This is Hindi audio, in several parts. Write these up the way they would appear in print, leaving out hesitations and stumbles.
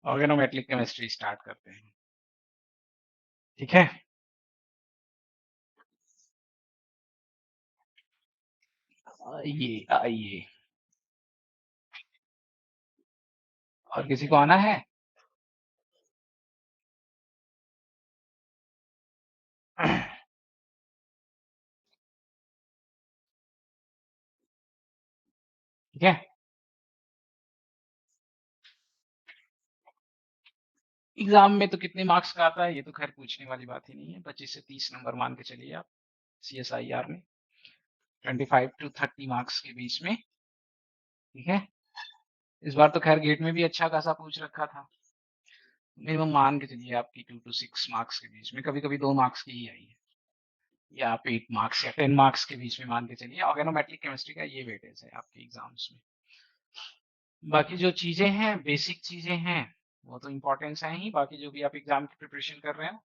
ऑर्गेनोमेट्रिक केमिस्ट्री स्टार्ट करते हैं। ठीक है। आइए आइए, और किसी को आना है? ठीक है। एग्जाम में तो कितने मार्क्स का आता है ये तो खैर पूछने वाली बात ही नहीं है। 25 से 30 नंबर मान के चलिए आप CSIR में 25 to 30 मार्क्स के बीच में। ठीक है। इस बार तो खैर गेट में भी अच्छा खासा पूछ रखा था। मिनिमम मान के चलिए आपकी 2 to 6 मार्क्स के बीच में, कभी कभी 2 मार्क्स की ही आई है, या आप 8 मार्क्स या 10 मार्क्स के बीच में मान के चलिए। ऑर्गेनोमेट्रिक केमिस्ट्री का ये वेटेज है आपके एग्जाम्स में। बाकी जो चीजें हैं, बेसिक चीजें हैं, वो तो इम्पोर्टेंस है ही। बाकी जो भी आप एग्जाम की प्रिपरेशन कर रहे हो,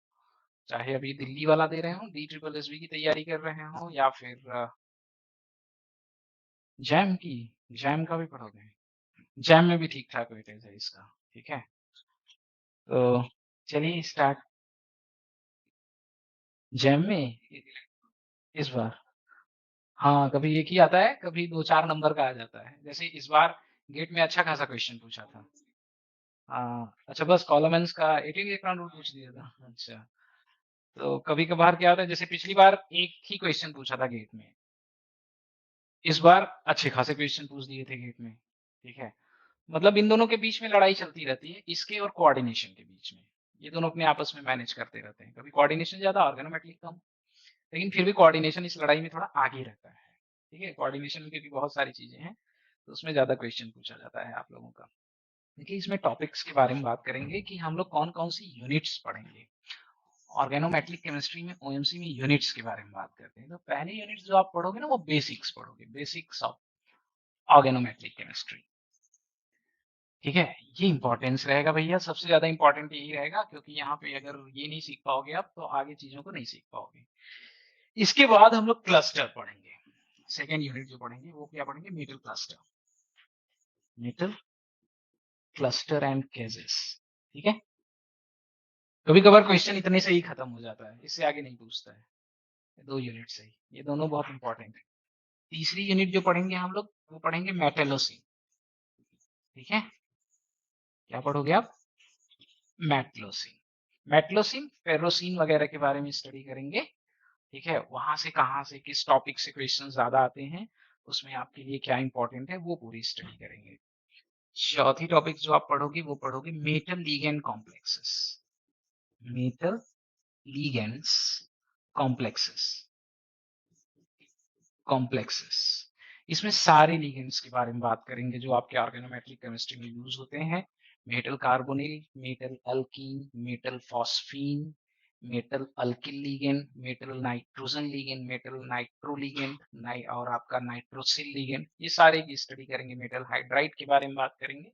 चाहे अभी दिल्ली वाला दे रहे हो, DSSB की तैयारी कर रहे हो, या फिर जैम की, जैम का भी पढ़ोगे? जैम में भी ठीक ठाक वेटेज है इसका। ठीक है, तो चलिए स्टार्ट। जैम में इस बार, हाँ, कभी एक ही आता है, कभी 2-4 नंबर का आ जाता है। जैसे इस बार गेट में अच्छा खासा क्वेश्चन पूछा था। हाँ, अच्छा, बस कॉलमेंस का 18 इलेक्ट्रॉन रूल पूछ दिया था। अच्छा, तो कभी कभार क्या होता है, जैसे पिछली बार एक ही क्वेश्चन पूछा था गेट में, इस बार अच्छे खासे क्वेश्चन पूछ दिए थे गेट में। ठीक है, मतलब इन दोनों के बीच में लड़ाई चलती रहती है, इसके और कोऑर्डिनेशन के बीच में। ये दोनों अपने आपस में मैनेज करते रहते हैं, कभी कोऑर्डिनेशन ज्यादा, ऑर्गेनोमेट्रिक कम, लेकिन फिर भी कोऑर्डिनेशन इस लड़ाई में थोड़ा आगे रहता है। ठीक है, कोऑर्डिनेशन में भी बहुत सारी चीजें हैं, तो उसमें ज्यादा क्वेश्चन पूछा जाता है आप लोगों का। देखिए, इसमें टॉपिक्स के बारे में बात करेंगे कि हम लोग कौन कौन सी यूनिट्स पढ़ेंगे। ऑर्गेनोमेट्रिक केमिस्ट्री में OMC में यूनिट्स के बारे में बात करते हैं। तो पहले यूनिट्स जो आप पढ़ोगे ना, वो बेसिक्स पढ़ोगे, बेसिक्स ऑफ ऑर्गेनोमेट्रिक केमिस्ट्री। ठीक है, ये इंपॉर्टेंस रहेगा भैया, सबसे ज्यादा इंपॉर्टेंट यही रहेगा, क्योंकि यहाँ पे अगर ये नहीं सीख पाओगे आप, तो आगे चीजों को नहीं सीख पाओगे। इसके बाद हम लोग क्लस्टर पढ़ेंगे। सेकेंड यूनिट जो पढ़ेंगे वो क्या पढ़ेंगे? Metal cluster, metal cluster and cages. ठीक है, कभी कभार क्वेश्चन इतने से ही खत्म हो जाता है, इससे आगे नहीं पूछता है। 2 यूनिट से ही, ये दोनों बहुत इंपॉर्टेंट है। तीसरी यूनिट जो पढ़ेंगे हम लोग, वो पढ़ेंगे मेटलोसी। ठीक है, क्या पढ़ोगे आप? मेटलोसी, मेटलोसिन, फेरोसिन वगैरह के बारे में स्टडी करेंगे। ठीक है, वहां से कहाँ से किस टॉपिक से क्वेश्चन ज्यादा आते हैं, उसमें आपके लिए क्या इंपॉर्टेंट है, वो पूरी स्टडी करेंगे। चौथी टॉपिक जो आप पढ़ोगे, वो पढ़ोगे metal ligand complexes, metal ligands complexes, complexes. इसमें सारे लिगेंड्स के बारे में बात करेंगे जो आपके ऑर्गेनोमेट्रिक केमिस्ट्री में यूज होते हैं। Metal carbonyl, metal alkyne, metal phosphine, metal alkyl ligand, metal nitrogen ligand, metal nitro ligand, और आपका नाइट्रोसिल लिगेंड, ये सारे की स्टडी करेंगे। मेटल हाइड्राइड के बारे में बात करेंगे।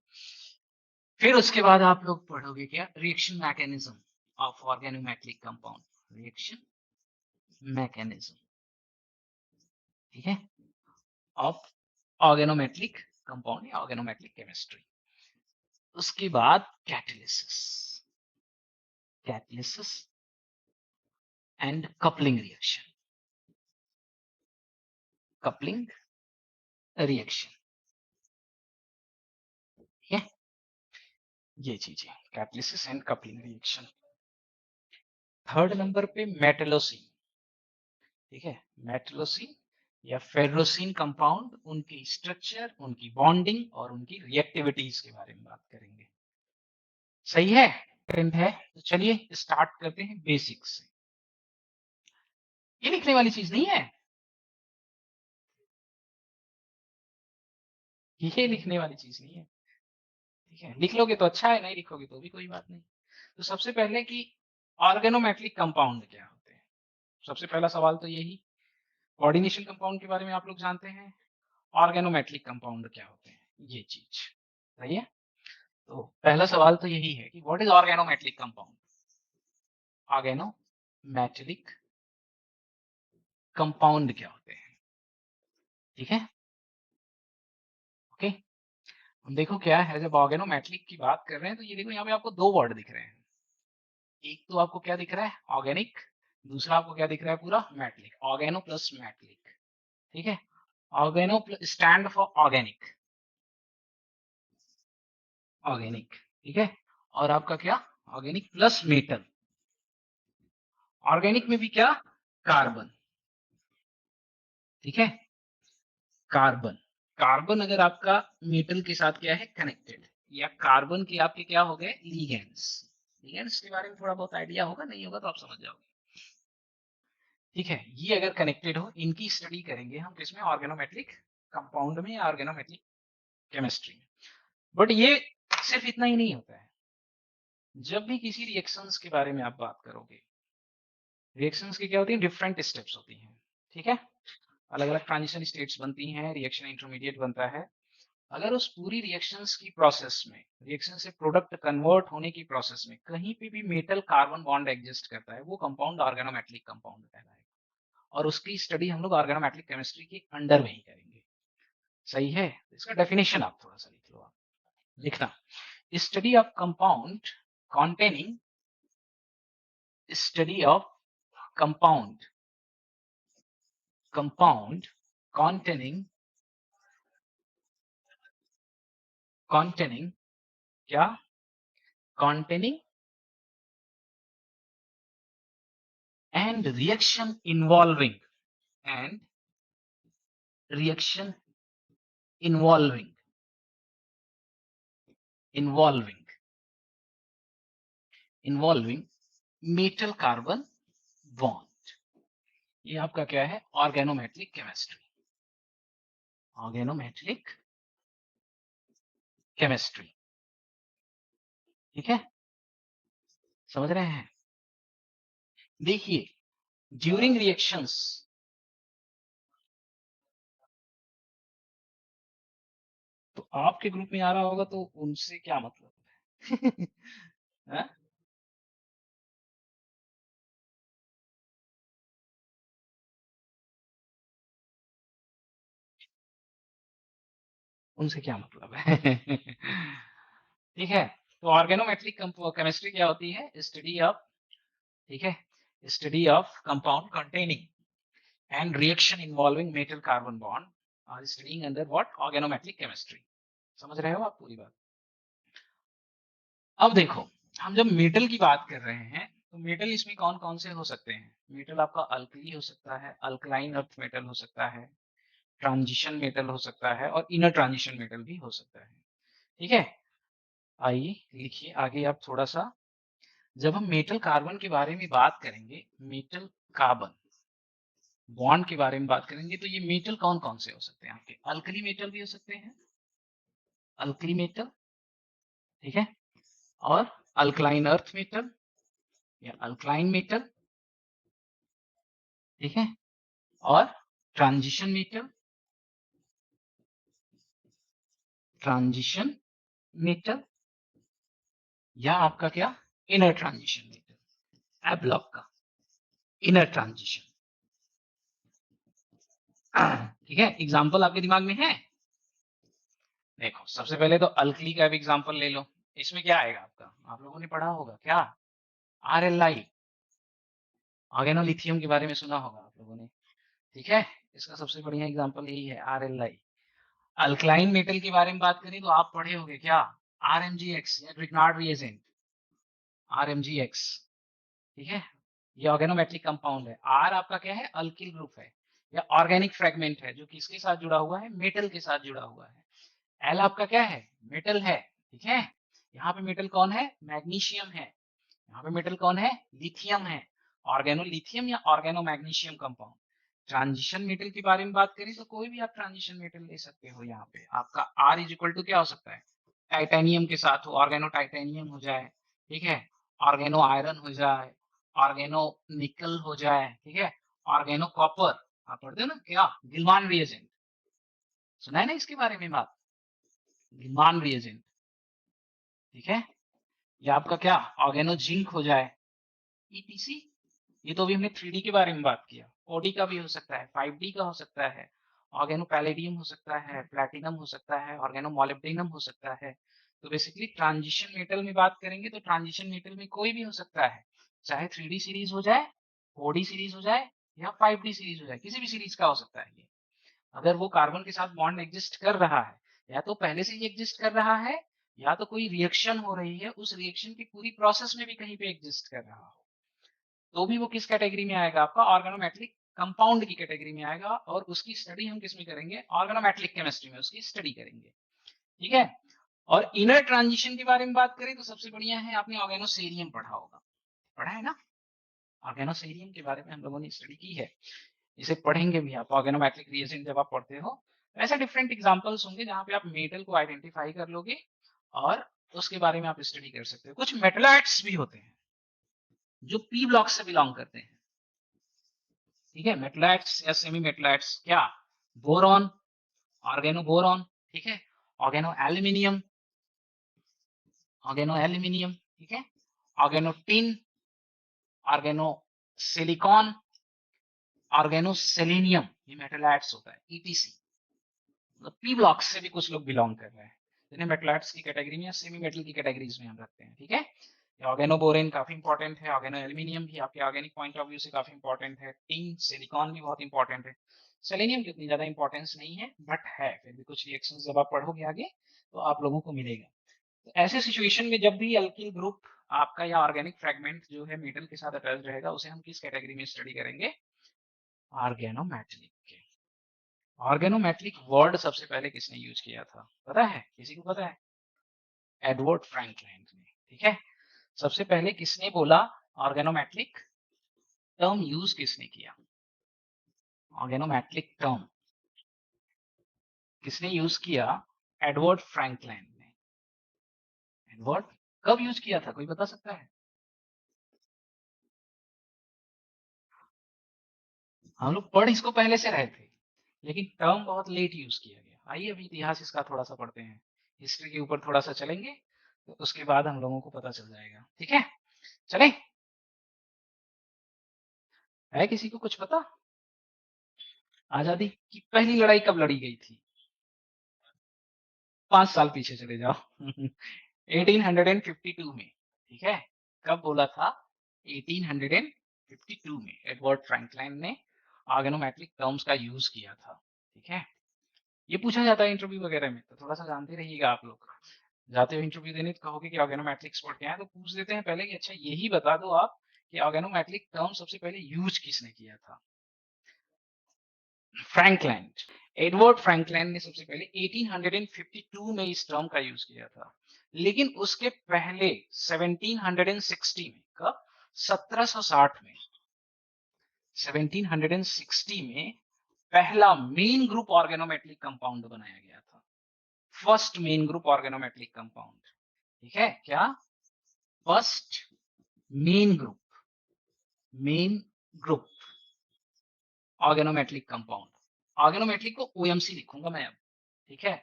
फिर उसके बाद आप लोग पढ़ोगे क्या? Reaction mechanism of organometric compound, reaction mechanism. ठीक है, ऑफ ऑर्गेनोमेट्रिक कंपाउंड या ऑर्गेनोमेट्रिक केमिस्ट्री। उसके बाद catalysis, catalysis and coupling reaction, coupling reaction. ठीक है, ये चीजें, catalysis and coupling reaction. Third number पे मेटलोसिन। ठीक है, मेटलोसिन या फेरोसिन कंपाउंड, उनकी स्ट्रक्चर, उनकी बॉन्डिंग और उनकी रिएक्टिविटीज के बारे में बात करेंगे। सही है, ट्रेंड है। तो चलिए स्टार्ट करते हैं बेसिक्स से। ये लिखने वाली चीज नहीं है, ये लिखने वाली चीज नहीं है। ठीक है, लिख लोगे तो अच्छा है, नहीं लिखोगे तो भी कोई बात नहीं। तो सबसे पहले कि ऑर्गेनोमेट्रिक कंपाउंड क्या होते हैं, सबसे पहला सवाल तो यही। कोऑर्डिनेशन कंपाउंड के बारे में आप लोग जानते हैं, ऑर्गेनोमेट्रिक कंपाउंड क्या होते हैं, ये चीज। सही है, तो पहला सवाल तो यही है कि what is organometric compound. Organometric compound क्या होते हैं? ठीक है, ओके। देखो क्या है, जब ऑर्गेनोमेटिक की बात कर रहे हैं तो ये देखो यहाँ पे आपको 2 वर्ड दिख रहे हैं। एक तो आपको क्या दिख रहा है ऑर्गेनिक, दूसरा आपको क्या दिख रहा है पूरा मेटलिक, ऑर्गेनो प्लस मेटलिक, ठीक है? Organo stand for organic, organic, ठीक है? और आपका क्या ऑर्गेनिक प्लस मेटल, ऑर्गेनिक में भी क्या कार्बन, ठीक है? कार्बन, कार्बन अगर आपका मेटल के साथ क्या है कनेक्टेड, या कार्बन के आपके क्या हो गए लिगेंड्स, लिगेंड्स के बारे में थोड़ा बहुत आइडिया होगा, नहीं होगा तो आप समझ जाओगे, ठीक है? ये अगर कनेक्टेड हो, इनकी स्टडी करेंगे हम किसमें ऑर्गेनोमेट्रिक कंपाउंड में या ऑर्गेनोमेट्रिक केमिस्ट्री में। बट ये सिर्फ इतना ही नहीं होता है, जब भी किसी रिएक्शंस के बारे में आप बात करोगे, रिएक्शंस की क्या होती है डिफरेंट स्टेप्स होती हैं, ठीक है? अलग अलग ट्रांजिशन स्टेट्स बनती हैं, रिएक्शन इंटरमीडिएट बनता है। अगर उस पूरी रिएक्शंस की प्रोसेस में, रिएक्शन से प्रोडक्ट कन्वर्ट होने की प्रोसेस में कहीं पे भी मेटल कार्बन बॉन्ड एग्जिस्ट करता है, वो कंपाउंड ऑर्गेनोमेटिक कंपाउंड कहलाएगा, और उसकी स्टडी हम लोग ऑर्गेनोमेटिक केमिस्ट्री के अंडर में ही करेंगे, सही है? इसका डेफिनेशन आप थोड़ा सा लिख लो, आप लिखना, study of compound containing, study of compound, compound containing, containing क्या containing and reaction involving, and reaction involving, involving, involving metal carbon bond, ये आपका क्या है ऑर्गेनोमेट्रिक केमिस्ट्री, ऑर्गेनोमेट्रिक केमिस्ट्री, ठीक है? समझ रहे हैं? देखिए ड्यूरिंग रिएक्शंस, तो आपके ग्रुप में आ रहा होगा तो उनसे क्या मतलब है? हाँ? उनसे क्या मतलब है? ठीक है, तो ऑर्गेनोमेट्रिक केमिस्ट्री क्या होती है स्टडी ऑफ, ठीक है, study of compound containing and reaction involving metal carbon bond और studying under what organometallic chemistry, समझ रहे हो आप पूरी बात? अब देखो हम जब मेटल की बात कर रहे हैं तो मेटल इसमें कौन कौन से हो सकते हैं, मेटल आपका अल्कली हो सकता है, अल्कलाइन अर्थ मेटल हो सकता है, ट्रांजिशन मेटल हो सकता है, और इनर ट्रांजिशन मेटल भी हो सकता है, ठीक है? आइए लिखिए आगे आप थोड़ा सा, जब हम मेटल कार्बन के बारे में बात करेंगे, मेटल कार्बन बॉन्ड के बारे में बात करेंगे, तो ये मेटल कौन कौन से हो सकते हैं आपके, अल्कली मेटल भी हो सकते हैं, अल्कली मेटल, ठीक है, और अल्कलाइन अर्थ मेटल या अल्कलाइन मेटल, ठीक है, और ट्रांजिशन मेटल, ट्रांजिशन मेटल, या आपका क्या इनर ट्रांजिशन मेटल, ए ब्लॉक का इनर ट्रांजिशन, ठीक है? एग्जांपल आपके दिमाग में है? देखो सबसे पहले तो अल्कली का भी एग्जांपल ले लो, इसमें क्या आएगा आपका, आप लोगों ने पढ़ा होगा क्या, आर एल आई, ऑर्गेनोलिथियम के बारे में सुना होगा आप लोगों ने, ठीक है? इसका सबसे बढ़िया एग्जांपल यही है R L I. Alkaline metal के बारे में बात करें तो आप पढ़े होंगे क्या, आर एम जी एक्स या Grignard reagent, R M G X, ठीक है? ये ऑर्गेनोमेट्रिक कंपाउंड है, आर आपका क्या है अल्किल ग्रुप है या ऑर्गेनिक फ्रेगमेंट है जो किसके साथ जुड़ा हुआ है मेटल के साथ जुड़ा हुआ है, एल आपका क्या है मेटल है, ठीक है? यहाँ पे मेटल कौन है मैग्नीशियम है, यहाँ पे मेटल कौन है लिथियम है, ऑर्गेनो लिथियम या organo magnesium compound. Transition metal के बारे में बात करें तो कोई भी आप ट्रांजिशन मेटल ले सकते हो, यहाँ पे आपका आर इज इक्वल टू क्या हो सकता है टाइटेनियम के साथ हो ऑर्गेनो टाइटेनियम हो जाए, ठीक है, ऑर्गेनो आयरन हो जाए, ऑर्गेनो निकल हो जाए, ठीक है, ऑर्गेनो कॉपर, आप पढ़ते हो ना क्या गिलमान रिएजेंट, सुना है ना इसके बारे में बात, गिलमान रिएजेंट, ठीक है, या आपका क्या ऑर्गेनो जिंक हो जाए, ईटीसी। ये तो अभी हमने 3D के बारे में बात किया, 4D का भी हो सकता है, 5D का हो सकता है, ऑर्गेनोपैलेडियम हो सकता है, प्लैटिनम हो सकता है, ऑर्गेनोमोलिब्डेनम हो सकता है। तो बेसिकली ट्रांजिशन मेटल में बात करेंगे तो ट्रांजिशन मेटल में कोई भी हो सकता है, चाहे 3D सीरीज हो जाए, 4D सीरीज हो जाए या 5D सीरीज हो जाए, किसी भी सीरीज का हो सकता है ये। अगर वो कार्बन के साथ बॉन्ड एग्जिस्ट कर रहा है, या तो पहले से ही एग्जिस्ट कर रहा है, या तो कोई रिएक्शन हो रही है, उस रिएक्शन की पूरी प्रोसेस में भी कहीं पे एग्जिस्ट कर रहा हो, तो भी वो किस कैटेगरी में आएगा, आपका ऑर्गेनोमेटेलिक कंपाउंड की कैटेगरी में आएगा। और उसकी स्टडी हम किस में करेंगे, ऑर्गेनोमेटेलिक केमिस्ट्री में उसकी स्टडी करेंगे। ठीक है। और इनर ट्रांजिशन के बारे में बात करें तो सबसे बढ़िया है, आपने ऑर्गेनोसेरियम पढ़ा होगा, पढ़ा है ना। ऑर्गेनोसेरियम के बारे में हम लोगों ने स्टडी की है, इसे पढ़ेंगे भी आप। ऑर्गेनोमेटेलिक रिएजेंट जब आप पढ़ते हो, ऐसे डिफरेंट एग्जांपल्स होंगे जहां पे आप मेटल को आइडेंटिफाई कर लोगे और उसके बारे में आप स्टडी कर सकते हो। कुछ मेटलाइट्स भी होते हैं जो पी ब्लॉक से बिलोंग करते हैं। ठीक है, मेटलाइट्स या सेमी मेटलाइट्स, क्या, बोरॉन, ऑर्गेनो बोरॉन, ठीक है, ऑर्गेनो एल्यूमिनियम, ऑर्गेनो एल्यूमिनियम, ठीक है, organo tin, organo silicon, organo selenium, ये मेटलाइट्स होता है, ईटीसी। मतलब पी ब्लॉक से भी कुछ लोग बिलोंग कर रहे हैं, जिन्हें मेटलाइट्स की कैटेगरी में या सेमी मेटल की कैटेगरीज में हम रखते हैं। ठीक है, ऑर्गेनो बोरेन काफी इंपॉर्टेंट है, ऑर्गेनो एल्यूमिनियम भी आपके ऑर्गेनिक पॉइंट ऑफ व्यू से काफी इंपॉर्टेंट है, टिन सिलिकॉन भी बहुत इंपॉर्टेंट है। सेलेनियम की उतनी ज्यादा इंपॉर्टेंस नहीं है, बट है, फिर भी कुछ रिएक्शंस जब आप पढ़ोगे आगे तो आप लोगों को मिलेगा। तो ऐसे सिचुएशन में जब भी अल्किल ग्रुप आपका या ऑर्गेनिक फ्रेगमेंट जो है मेटल के साथ अटैच रहेगा, उसे हम किस कैटेगरी में स्टडी करेंगे, ऑर्गेनोमेटेलिक के। ऑर्गेनोमेटेलिक वर्ड सबसे पहले किसने यूज किया था, पता है, किसी को पता है, एडवर्ड फ्रैंकलिन ने। ठीक है, सबसे पहले किसने बोला ऑर्गेनोमेटेलिक टर्म यूज किसने किया, ऑर्गेनोमेटेलिक टर्म किसने यूज किया, एडवर्ड फ्रैंकलिन ने। एडवर्ड, कब यूज किया था, कोई बता सकता है। हम लोग पढ़ इसको पहले से रहे थे, लेकिन टर्म बहुत लेट यूज किया गया। आइए अभी इतिहास इसका थोड़ा सा पढ़ते हैं, हिस्ट्री के ऊपर थोड़ा सा चलेंगे, तो उसके बाद हम लोगों को पता चल जाएगा। ठीक है, चले, है किसी को कुछ पता, आजादी की पहली लड़ाई कब लड़ी गई थी, 5 साल पीछे चले जाओ 1852 में। ठीक है, कब बोला था, 1852 में एडवर्ड फ्रैंकलिन ने ऑर्गेनोमेट्रिक टर्म्स का यूज किया था। ठीक है, ये पूछा जाता है इंटरव्यू वगैरह में, तो थोड़ा सा जानते रहिएगा आप लोग। जाते हो इंटरव्यू देने तो कहोगे कि ऑर्गेनोमेट्रिक्स पढ़ के आए, तो पूछ देते हैं पहले कि अच्छा यही बता दो आप कि ऑर्गेनोमेट्रिक टर्म सबसे पहले यूज किसने किया था। फ्रैंकलिन, एडवर्ड फ्रैंकलिन ने सबसे पहले 1852 में इस टर्म का यूज किया था, लेकिन उसके पहले 1760 में, कब, 1760 में, 1760 में पहला मेन ग्रुप ऑर्गेनोमेट्रिक कंपाउंड बनाया गया था, first main group organometric compound. ठीक है, क्या, first main group, main group organometric compound, organometric को ओएमसी लिखूंगा मैं अब। ठीक है,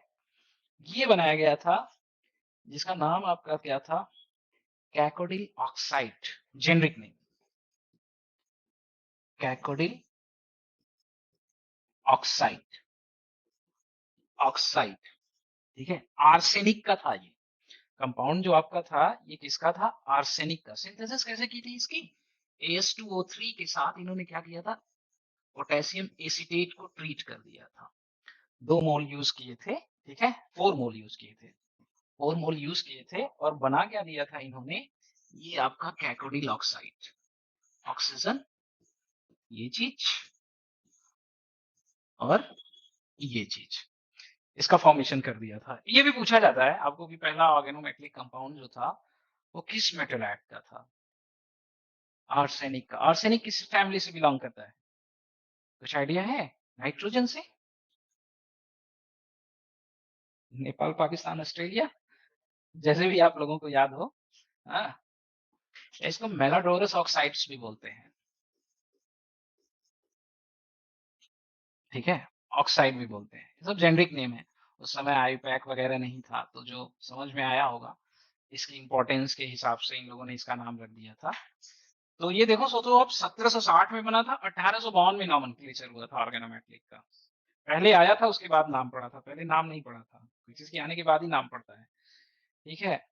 ये बनाया गया था, जिसका नाम आपका क्या था, cacodyl oxide, generic name, cacodyl oxide, oxide. ठीक है, आर्सेनिक का था ये कंपाउंड, जो आपका था ये किसका था, आर्सेनिक का। सिंथेसिस कैसे की थी इसकी, AS2O3 के साथ इन्होंने क्या किया था, पोटेशियम एसीटेट को ट्रीट कर दिया था। 2 मोल यूज किए थे, ठीक है, 4 मोल यूज किए थे, 4 मोल यूज किए थे, और बना क्या दिया था इन्होंने, ये आपका कैकोडिल ऑक्साइड, ऑक्सीजन, ये चीज और ये चीज, इसका फॉर्मेशन कर दिया था। ये भी पूछा जाता है आपको कि पहला ऑर्गेनोमेट्रिक कंपाउंड जो था वो किस मेटलाइट का था, आर्सेनिक का। आर्सेनिक किस फैमिली से बिलोंग करता है, कुछ आइडिया है, नाइट्रोजन से, नेपाल पाकिस्तान ऑस्ट्रेलिया, जैसे भी आप लोगों को याद हो। हाँ, इसको मेलाडोरस ऑक्साइड्स भी बोलते हैं। ठीक है, ऑक्साइड भी बोलते हैं, ये सब जेनरिक नेम है। उस समय आईपैक वगैरह नहीं था, तो जो समझ में आया होगा इसकी इंपॉर्टेंस के हिसाब से इन लोगों ने इसका नाम रख दिया था। तो ये देखो, सोचो अब 1760 में बना था, 1852 में नॉमेनक्लेचर हुआ था ऑर्गेनोमेट्रिक का। पहले आया था उसके बाद नाम पड़ा था, पहले नाम नहीं पड़ा था। कोई चीज़ के आने के बाद ही नाम पड़ता है, ठीक है?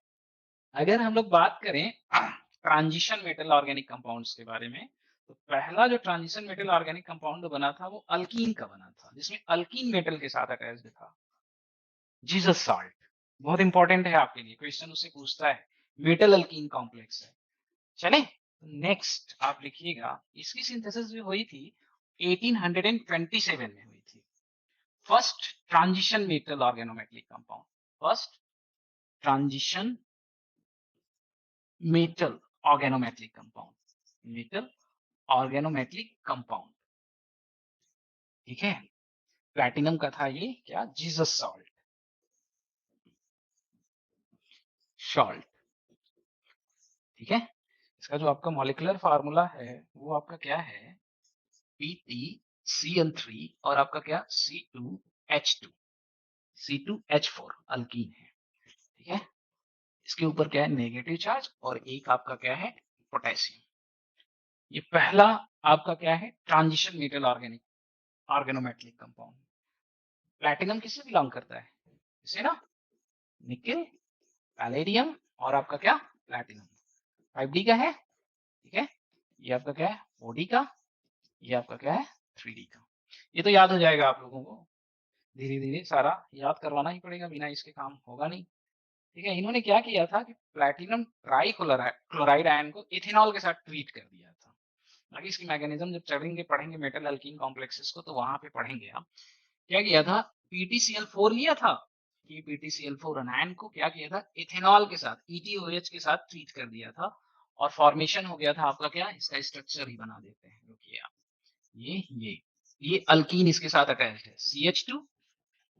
अगर हम लोग बात करें ट्रांजिशन मेटल ऑर्गेनिक कंपाउंड्स के बारे में, तो पहला जो ट्रांजिशन मेटल ऑर्गेनिक कंपाउंड बना था वो अल्कीन का बना था, जिसमें अल्कीन मेटल के साथ अटैच्ड था। जीसस सॉल्ट बहुत इंपॉर्टेंट है आपके लिए, क्वेश्चन उससे पूछता है। मेटल अल्कीन कॉम्प्लेक्स है। चले नेक्स्ट आप लिखिएगा, इसकी सिंथेसिस जो हुई थी 1827 में हुई थी। First transition metal organometallic compound, first transition metal organometallic compound, metal organometallic compound, ठीक है? प्लैटिनम का था ये क्या, जीसस सॉल्ट, सॉल्ट, ठीक है? इसका जो आपका मॉलिक्यूलर फार्मूला है वो आपका क्या है, PtCl3 और आपका क्या C2H2, C2H4 अल्कीन है, ठीक है? इसके ऊपर क्या है, नेगेटिव चार्ज, और एक आपका क्या है, पोटेशियम। ये पहला आपका क्या है, transition metal organic organometallic compound. Platinum किससे बिलोंग करता है, इसे ना, निकेल, पैलेडियम और आपका क्या, प्लैटिनम। 5D का है, ठीक है? ये आपका क्या है, 4D का, ये आपका क्या है, 3D का। ये तो याद हो जाएगा आप लोगों को, धीरे धीरे सारा याद करवाना ही पड़ेगा, बिना इसके काम होगा नहीं, ठीक है? इन्होंने क्या किया था कि प्लैटिनम ट्राई क्लोराइड आयन को इथेनॉल के साथ ट्रीट कर दिया था। बाकी इसकी मैकेनिज्म जब चढ़ेंगे पढ़ेंगे मेटल अल्कीन कॉम्प्लेक्सेस को, तो वहां पे पढ़ेंगे आप। क्या किया था, PtCl4 लिया था, ये PtCl4 आयन को क्या किया था, इथेनॉल के साथ ETOH के साथ ट्रीट कर दिया था, और फॉर्मेशन हो गया था आपका क्या, इसका स्ट्रक्चर ही बना देते हैं, रुकिए आप, ये अल्कीन इसके साथ अटैच्ड है,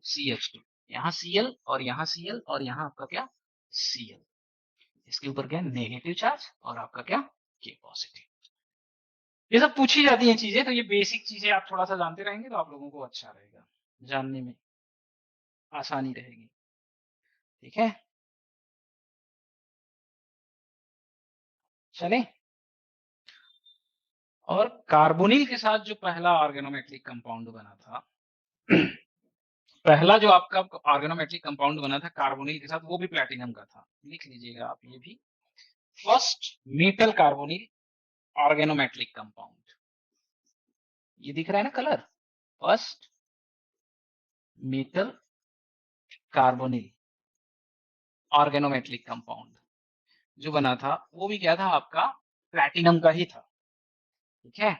CH2 यहाँ Cl और यहाँ Cl और यहाँ आपका क्या, Cl, इसके ऊपर क्या, नेगेटिव चार्ज और आपका क्या, K पॉजिटिव। ये सब पूछी जाती हैं चीजें, तो ये बेसिक चीजें आप थोड़ा सा जानते रहेंगे तो आप लोगों को अच्छा रहेगा, जानने में आसानी रहेगी, ठीक है? चले, और कार्बोनिल के साथ जो पहला ऑर्गेनोमेटलिक कंपाउंड बना था पहला जो आपका ऑर्गेनोमेटलिक कंपाउंड बना था कार्बोनिल के साथ, वो भी प्लैटिनम का था, लिख लीजिएगा आप ये भी। First metal carbonyl organometallic compound, ये दिख रहा है ना colour, first metal carbonyl organometallic compound जो बना था वो भी क्या था आपका, प्लैटिनम का ही था, ठीक है?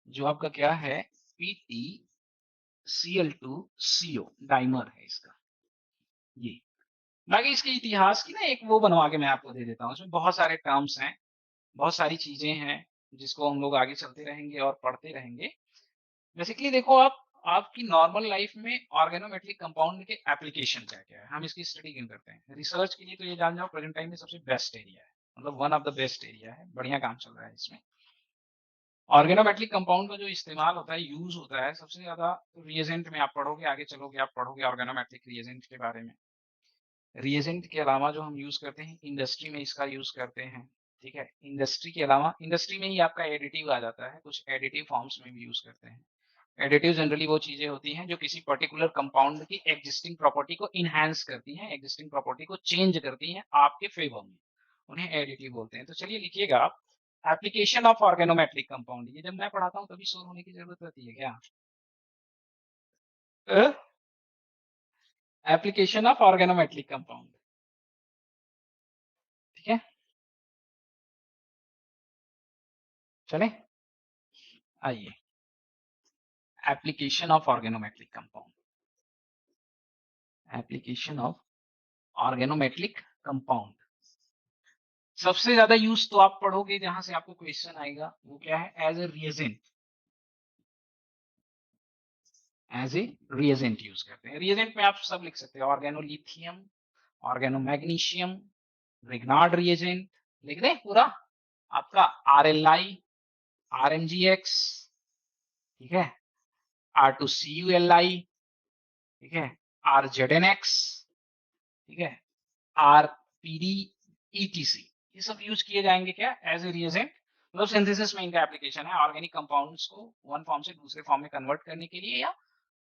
जो आपका क्या है, PtCl2CO डाइमर है इसका, ये। बाकी इसके इतिहास की ना एक वो बनवा के मैं आपको दे देता हूँ, इसमें बहुत सारे टर्म्स हैं, बहुत सारी चीजें हैं, जिसको हम लोग आगे चलते रहेंगे और पढ़ते रहेंगे। बेसिकली देखो आप, आपकी नॉर्मल लाइफ में ऑर्गेनोमेटलिक कंपाउंड के एप्लीकेशन क्या क्या है, हम इसकी स्टडी क्यों करते हैं, रिसर्च के लिए, तो ये जान जाओ प्रेजेंट टाइम में सबसे बेस्ट एरिया है, मतलब one of the best area है, बढ़िया काम चल रहा है इसमें। ऑर्गेनोमेटलिक कंपाउंड का जो इस्तेमाल होता है, यूज होता है सबसे ज्यादा, तो रिएजेंट में आप पढ़ोगे, आगे चलोगे आप पढ़ोगे ऑर्गेनोमेटलिक रिएजेंट के बारे में। रिएजेंट के अलावा जो हम यूज करते हैं, इंडस्ट्री में इसका यूज करते हैं, ठीक है? इंडस्ट्री के अलावा, इंडस्ट्री में ही आपका एडिटिव आ जाता है, कुछ एडिटिव फॉर्म्स में भी यूज करते हैं। एडिटिव जनरली वो चीजें होती हैं जो किसी पर्टिकुलर कंपाउंड की एग्जिस्टिंग प्रॉपर्टी को इनहैंस करती हैं, एग्जिस्टिंग प्रॉपर्टी को चेंज करती हैं आपके फेवर में, उन्हें एडिटिव बोलते हैं। तो चलिए लिखिएगा आप, एप्लीकेशन ऑफ ऑर्गेनोमेट्रिक कंपाउंड, ये जब मैं पढ़ाता हूँ तभी शोर होने की जरूरत रहती है क्या? एप्लीकेशन ऑफ ऑर्गेनोमेट्रिक कंपाउंड, ठीक है? चले आइए, application of organometric compound, application of organometric compound. सबसे ज्यादा यूज तो आप पढ़ोगे जहां से आपको क्वेश्चन आएगा, वो क्या है, as a reagent, as a reagent use करते हैं। रिएजेंट में आप सब लिख सकते हैं, ऑर्गेनोलिथियम, ऑर्गेनोमैग्नीशियम, रिग्नार्ड रिएजेंट, लिख दें पूरा आपका, RLI, RMGX, ठीक है, R2CuLi, ठीक है, RZNX, ठीक है, RPD, ETC, ये सब यूज किए जाएंगे क्या, एज ए रिएजेंट, मतलब सिंथेसिस में इनका एप्लीकेशन है, ऑर्गेनिक कंपाउंड्स को वन फॉर्म से दूसरे फॉर्म में कन्वर्ट करने के लिए, या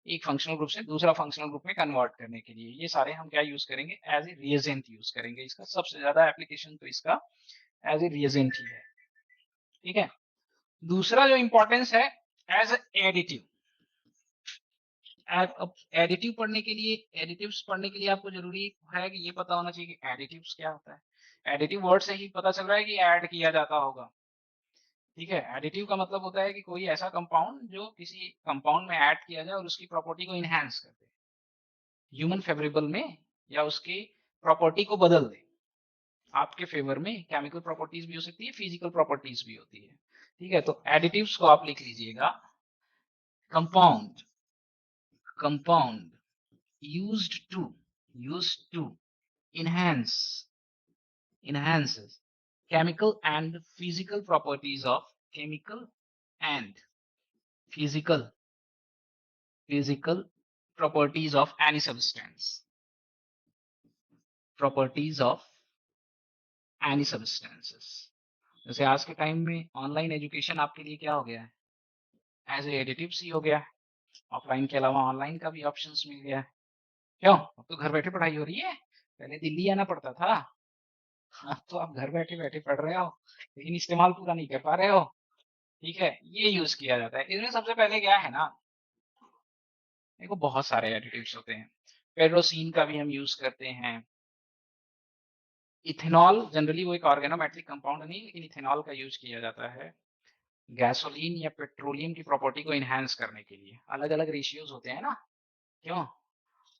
एक फंक्शनल ग्रुप से दूसरा फंक्शनल ग्रुप में कन्वर्ट करने के लिए। ये सारे हम क्या यूज करेंगे, एज ए रिएजेंट यूज करेंगे। इसका सबसे ज्यादा एप्लीकेशन तो इसका एज ए रिएजेंट ही है, ठीक है। दूसरा जो इंपॉर्टेंस है, एज एडिटिव। अब एडिटिव पढ़ने के लिए, एडिटिव्स पढ़ने के लिए आपको जरूरी है कि ये पता होना चाहिए कि एडिटिव्स क्या होता है। एडिटिव वर्ड से ही पता चल रहा है कि ऐड किया जाता होगा, ठीक है। एडिटिव का मतलब होता है कि कोई ऐसा कंपाउंड जो किसी कंपाउंड में ऐड किया जाए और उसकी प्रॉपर्टी को इनहेंस कर दे, ह्यूमन फेवरेबल में, या उसकी प्रॉपर्टी को बदल दे आपके फेवर में। केमिकल प्रॉपर्टीज भी हो सकती है, फिजिकल प्रॉपर्टीज भी होती है, ठीक है। तो एडिटिव्स को आप लिख लीजिएगा, compound, compound used to enhances chemical and physical properties of chemical and physical properties of any substance, properties of any substances। जैसे आज के टाइम में ऑनलाइन एजुकेशन आपके लिए क्या हो गया है, एज एडिटिव सी हो गया है। ऑफलाइन के अलावा ऑनलाइन का भी ऑप्शंस मिल गया है। क्यों, अब तो घर बैठे पढ़ाई हो रही है, पहले दिल्ली आना पड़ता था। अब तो आप घर बैठे बैठे पढ़ रहे हो, लेकिन इस्तेमाल पूरा नहीं कर पा रहे हो, ठीक है। ये यूज किया जाता है। इसमें सबसे पहले क्या है ना, देखो बहुत सारे एडिटिव्स होते हैं। पेड्रोसीन का भी हम यूज करते हैं। इथेनॉल जनरली वो एक ऑर्गेनोमेट्रिक कंपाउंड नहीं, लेकिन इथेनॉल का यूज किया जाता है गैसोलीन या पेट्रोलियम की प्रॉपर्टी को इनहेंस करने के लिए। अलग अलग रेशियोज होते हैं ना, क्यों।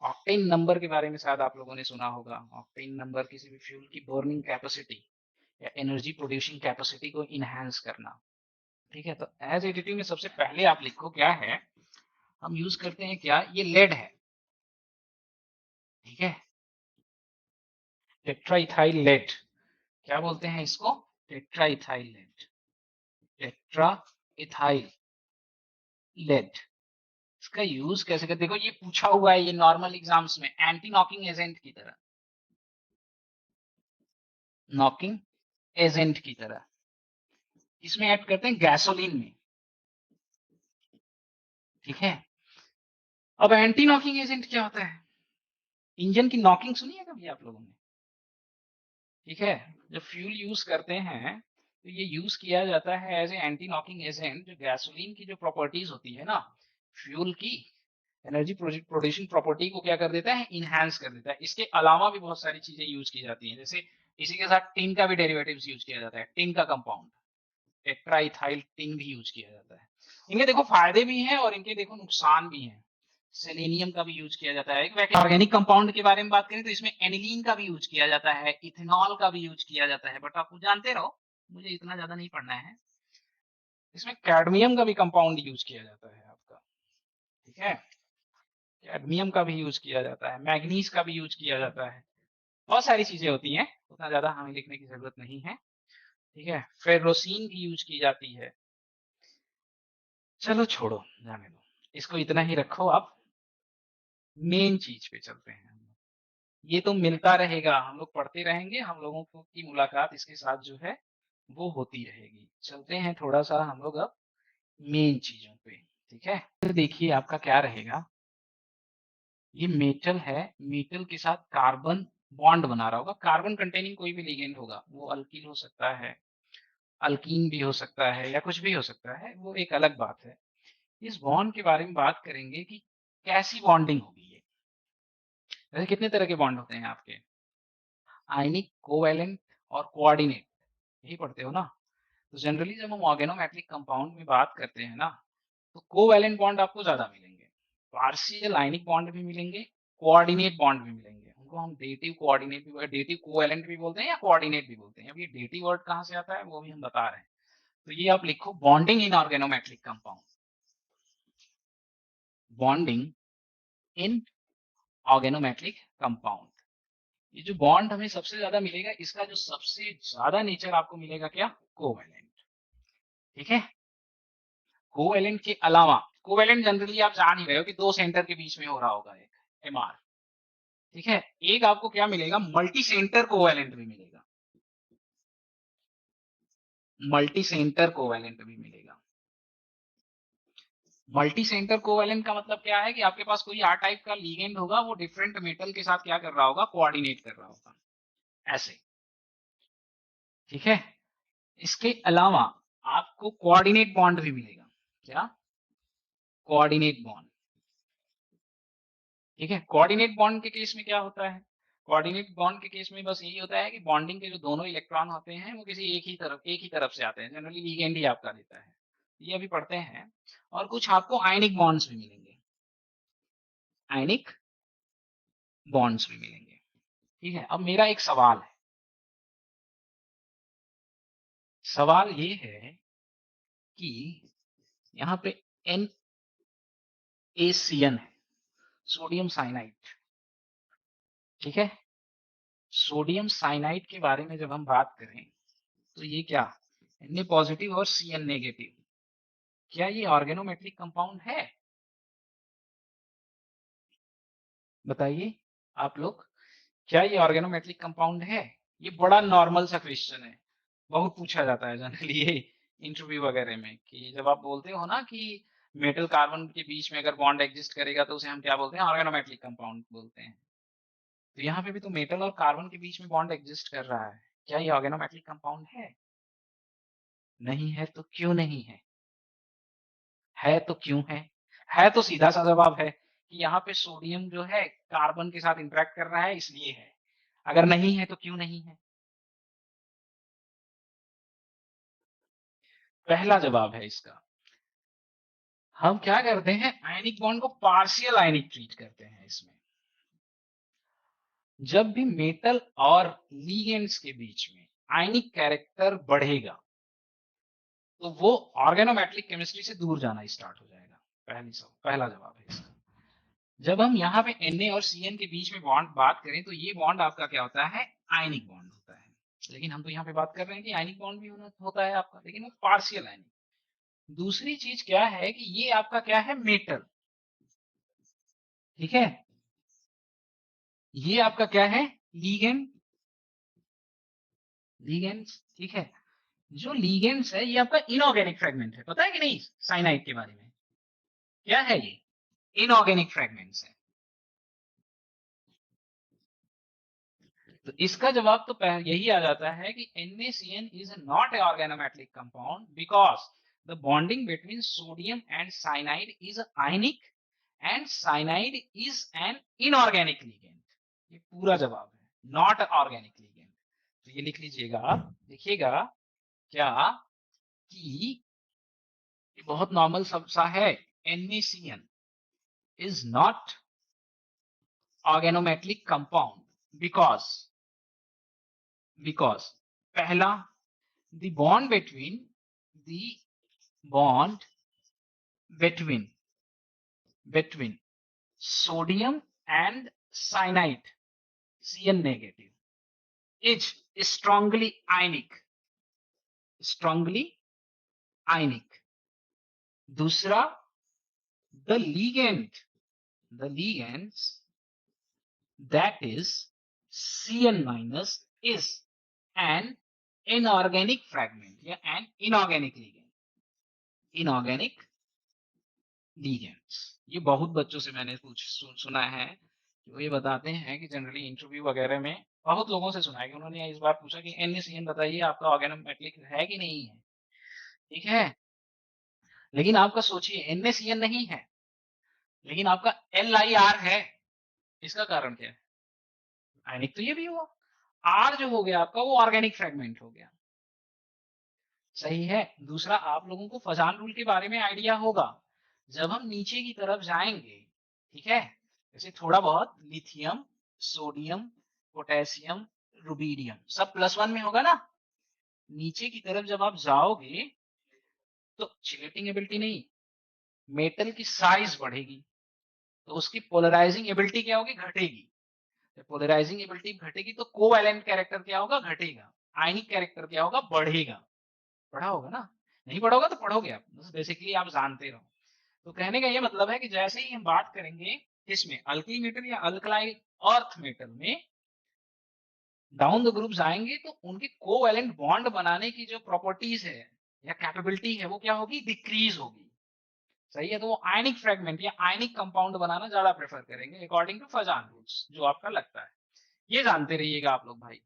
ऑक्टेन नंबर के बारे में शायद आप लोगों ने सुना होगा। ऑक्टेन नंबर किसी भी फ्यूल की बर्निंग कैपेसिटी या एनर्जी प्रोड्यूसिंग कैपेसिटी को इनहेंस करना, ठीक है। तो एज एडिटिव में सबसे पहले आप लिखो क्या है, हम यूज करते हैं क्या, ये लेड है, ठीक है। टेट्राइथाइल लेड, क्या बोलते हैं इसको, टेट्राइथाइल लेड, टेट्राइथाइल लेड। इसका यूज कैसे करते, देखो ये पूछा हुआ है, ये नॉर्मल एग्जाम्स में एंटी नॉकिंग एजेंट की तरह, नॉकिंग एजेंट की तरह इसमें ऐड करते हैं गैसोलीन में, ठीक है। अब एंटी नॉकिंग एजेंट क्या होता है, इंजन की नॉकिंग सुनी है कभी आप लोगों ने, ठीक है। जब फ्यूल यूज करते हैं तो ये यूज किया जाता है as a anti knocking agent, जो गैसोलीन की जो प्रॉपर्टीज होती है ना, फ्यूल की एनर्जी प्रोड्यूसिंग प्रॉपर्टी को क्या कर देता है, इनहेंस कर देता है। इसके अलावा भी बहुत सारी चीजें यूज की जाती हैं, जैसे इसी के साथ टिन का भी डेरिवेटिव्स यूज किया जाता है, टिन का कंपाउंड टेट्राइथाइल टिन भी यूज किया जाता है। इनके देखो फायदे भी हैं और इनके देखो नुकसान भी हैं। सेलेनियम का भी यूज किया जाता है। ऑर्गेनिक कंपाउंड के बारे में बात करें तो इसमें एनिलीन का भी यूज किया जाता है, इथेनॉल का भी यूज किया जाता है, बट आप जानते रहो, मुझे इतना ज्यादा नहीं पढ़ना है। इसमें कैडमियम का भी कंपाउंड यूज किया जाता है आपका, ठीक है। कैडमियम का भी यूज किया जाता है, मैग्नीज का भी यूज किया जाता है। बहुत सारी चीजें होती हैं, उतना ज्यादा हमें लिखने की जरूरत नहीं है, ठीक है। फेरोसिन भी यूज की जाती है। चलो छोड़ो, जाने दो, इसको इतना ही रखो। आप मेन चीज पे चलते हैं। ये तो मिलता रहेगा, हम लोग पढ़ते रहेंगे, हम लोगों को की मुलाकात इसके साथ जो है वो होती रहेगी। चलते हैं थोड़ा सा हम लोग अब मेन चीजों पे, ठीक है। फिर देखिए आपका क्या रहेगा, ये मेटल है, मेटल के साथ कार्बन बॉन्ड बना रहा होगा। कार्बन कंटेनिंग कोई भी लिगेंड होगा, वो अल्किल हो सकता है, अल्कीन भी हो सकता है, या कुछ भी हो सकता है, वो एक अलग बात है। इस बॉन्ड के बारे में बात करेंगे कि कैसी बॉन्डिंग होगी ये। वैसे कितने तरह के बॉन्ड होते हैं आपके, आयनिक, कोवैलेंट और कोऑर्डिनेट, यही पढ़ते हो ना। तो जनरली जब हम ऑर्गेनोमेट्रिक कंपाउंड में बात करते हैं ना, तो कोवैलेंट बॉन्ड आपको ज्यादा मिलेंगे, पार्शियल आयनिक बॉन्ड भी मिलेंगे, कोऑर्डिनेट बॉन्ड भी मिलेंगे। उनको हम डेटिव कोऑर्डिनेट भी, डेटिव कोवैलेंट भी बोलते हैं या कोऑर्डिनेट भी बोलते हैं। अब ये डेटिव वर्ड कहाँ से आता है वो भी हम बता रहे हैं। तो ये आप लिखो, bonding in organometric compound, bonding in organometric compound. ये जो बॉन्ड हमें सबसे ज्यादा मिलेगा, इसका जो सबसे ज्यादा नेचर आपको मिलेगा क्या, कोवैलेंट, ठीक है। कोवैलेंट के अलावा, कोवैलेंट जनरली आप जान ही रहे हो कि दो सेंटर के बीच में हो रहा होगा एक एमआर, ठीक है। एक आपको क्या मिलेगा, मल्टी सेंटर कोवैलेंट भी मिलेगा, मल्टी सेंटर कोवैलेंट भी मिलेगा। मल्टी सेंटर कोवैलेंट का मतलब क्या है कि आपके पास कोई आर टाइप का लिगेंड होगा, वो डिफरेंट मेटल के साथ क्या कर रहा होगा, कोऑर्डिनेट कर रहा होगा, ऐसे। ठीक है, इसके अलावा आपको कोऑर्डिनेट बॉन्ड भी मिलेगा। क्या? Coordinate bond. ठीक है, कोऑर्डिनेट बॉन्ड के केस में क्या होता है, कोऑर्डिनेट बॉन्ड के केस में बस यही होता है कि बॉन्डिंग के जो दोनों इलेक्ट्रॉन होते हैं वो किसी एक ही तरफ से आते हैं, जनरली लिगेंड ही आपका देता है, ये अभी पढ़ते हैं। और कुछ आपको आयनिक बॉन्ड्स भी मिलेंगे, आयनिक बॉन्ड्स भी मिलेंगे। ठीक है, अब मेरा एक सवाल है, सवाल ये है कि यहाँ पे NaCN है, सोडियम साइनाइड। ठीक है, सोडियम साइनाइड के बारे में जब हम बात करें तो ये क्या, Na पॉजिटिव और Cn नेगेटिव, क्या ये ऑर्गेनोमेट्रिक कंपाउंड है? बताइए आप लोग, क्या ये ऑर्गेनोमेट्रिक कंपाउंड है? ये बड़ा नॉर्मल सा क्वेश्चन है, बहुत पूछा जाता है जनरली ये इंटरव्यू वगैरह में, कि जब आप बोलते हो ना कि मेटल कार्बन के बीच में अगर बॉन्ड एग्जिस्ट करेगा तो उसे हम क्या बोलते हैं, ऑर्गेनोमेट्रिक कंपाउंड बोलते हैं। तो यहाँ पे भी तो मेटल और कार्बन के बीच में बॉन्ड एग्जिस्ट कर रहा है, क्या ये ऑर्गेनोमेट्रिक कंपाउंड है? नहीं है तो क्यों नहीं है? है तो क्यों है? है तो सीधा सा जवाब है कि यहाँ पे सोडियम जो है कार्बन के साथ इंटरेक्ट कर रहा है इसलिए है, अगर नहीं है तो क्यों नहीं है? पहला जवाब है इसका, हम क्या करते हैं, आयनिक बॉन्ड को पार्शियल आयनिक ट्रीट करते हैं इसमें। जब भी मेटल और लिगेंड्स के बीच में आयनिक कैरेक्टर बढ़ेगा तो वो ऑर्गेनोमेट्रिक केमिस्ट्री से दूर जाना स्टार्ट हो जाएगा, पहला जवाब है इसका। जब हम यहाँ पे Na और Cn के बीच में बॉन्ड बात करें तो ये बॉन्ड आपका क्या होता है, आयनिक बॉन्ड होता है। लेकिन हम तो यहाँ पे बात कर रहे हैं कि आयनिक बॉन्ड भी होता है आपका, लेकिन वो पार्शियल आयनिक। दूसरी चीज क्या है कि ये आपका क्या है, मेटल। ठीक है, ये आपका क्या है, लीगेंड, लीगेंड्स। ठीक है, जो लीगेंड्स है ये आपका इनऑर्गेनिक फ्रेगमेंट है, पता है कि नहीं साइनाइड के बारे में, क्या है ये, इनऑर्गेनिक फ्रेगमेंट्स है। तो इसका जवाब तो यही आ जाता है कि NaCN is not a organometallic compound because the bonding between sodium and cyanide is ionic and cyanide is an inorganic ligand। ये पूरा जवाब है, नॉट ऑर्गेनिक लिगेंड। तो ये लिख लीजिएगा आप, देखिएगा क्या कि बहुत नॉर्मल सब सा है, NaCN is not organometallic compound because पहला, the bond the bond between sodium and cyanide Cn negative is strongly ionic। दूसरा, the ligands that is Cn minus is an inorganic fragment या an inorganic लीगेंड्स। ये बहुत बच्चों से मैंने सुना है कि वो ये बताते हैं कि जनरली इंटरव्यू वगैरह में बहुत लोगों से सुना है कि उन्होंने इस बार पूछा कि NaCN बताइए आपका ऑर्गेनोमेटिक है कि नहीं है। ठीक है, लेकिन आपका सोचिए NaCN नहीं है लेकिन आपका LIR है, इसका कारण क्या है, आयनिक तो ये भी हुआ, आर जो हो गया आपका वो ऑर्गेनिक फ्रेगमेंट हो गया। सही है। दूसरा, आप लोगों को फजान रूल के बारे में आइडिया होगा, जब हम नीचे की तरफ जाएंगे, ठीक है, जैसे थोड़ा बहुत लिथियम, सोडियम, पोटेशियम, रुबीडियम सब +1 में होगा ना, नीचे की तरफ जब आप जाओगे तो चिलेटिंग एबिलिटी नहीं, मेटल की साइज बढ़ेगी तो उसकी पोलराइजिंग एबिलिटी क्या होगी, घटेगी। जब पोलराइजिंग एबिलिटी घटेगी तो कोवैलेंट कैरेक्टर क्या होगा, घटेगा। आयनिक कैरेक्टर क्या होगा, बढ़ेगा। पढ़ा होगा ना, नहीं पढ़ा होगा तो पढ़ोगे आप, बस बेसिकली आप जानते रहो। तो कहने का ये मतलब है कि जैसे ही हम बात करेंगे इसमें अल्किल मेटल या अल्कलाइल अर्थ मेटल में डाउन द ग्रुप्स आएंगे तो उनके कोवैलेंट बॉन्ड बनाने की जो प्रॉपर्टीज है या कैपेबिलिटी है वो क्या होगी, डिक्रीज होगी। सही है, तो वो आयनिक फ्रेगमेंट या आयनिक कंपाउंड बनाना ज़्यादा प्रेफ़र करेंगे अकॉर्डिंग टू फजान रूल्स, जो आपका लगता है। ये जानते रहिएगा आप लोग भाई,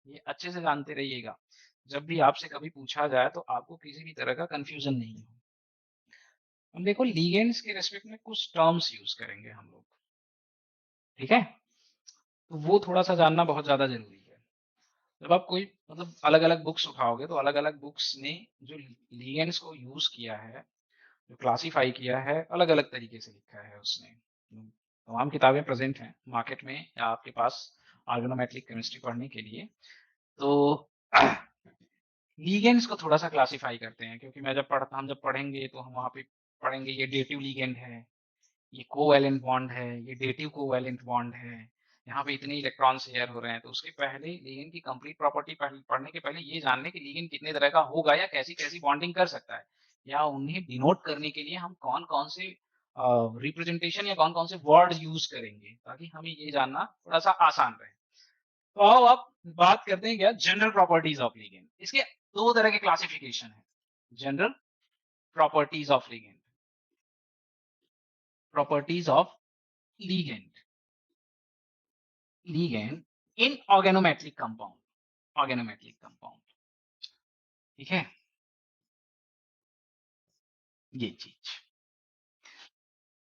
ये अच्छे से जानते रहिएगा। जब भी आपसे कभी पूछा जाए तो आपको किसी भी तरह का कन्फ्यूज़न नहीं हो। हम देखो लिगेंड्स के रिस्पेक्ट में कुछ टर्म्स यूज़ करेंगे हम लोग, ठीक है? तो वो थोड़ा-सा जानना बहुत ज़्यादा ज़रूरी है। जब आप कोई मतलब अलग-अलग बुक्स उठाओगे तो अलग-अलग बुक्स ने जो लिगेंड्स को यूज़ किया है, जो क्लासिफ़ाई किया है, अलग-अलग तरीके से लिखा है उसने। तमाम किताबें प्रेज़ेंट हैं मार्केट में या आपके पास ऑर्गेनोमेट्रिक केमिस्ट्री पढ़ने के लिए। तो लिगेंड्स को थोड़ा-सा क्लासिफ़ाई करते हैं क्योंकि हम जब पढ़ेंगे तो हम वहाँ पे पढ़ेंगे ये डेटिव लिगेंड है, ये कोवैलेंट बॉन्ड है, ये डेटिव कोवैलेंट बॉन्ड है, यहाँ पे इतने इलेक्ट्रॉन शेयर हो रहे हैं, तो उसके पहले लिगेंड की कंप्लीट प्रॉपर्टी पढ़ने के पहले ये जान लें कि लिगेंड कितने तरह का होगा या कैसी-कैसी बॉन्डिंग कर सकता है। या उन्हें डिनोट करने के लिए हम कौन-कौन से रिप्रेजेंटेशन या कौन-कौन से वर्ड यूज़ करेंगे, ताकि हमें ये जानना थोड़ा-सा आसान रहे। तो आओ अब बात करते हैं क्या जनरल प्रॉपर्टीज ऑफ लिगेंड। इसके दो तरह के क्लासिफिकेशन है। General properties of ligand, properties of ligand, ligand in organometric compound, organometric compound, ठीक है, ये चीज।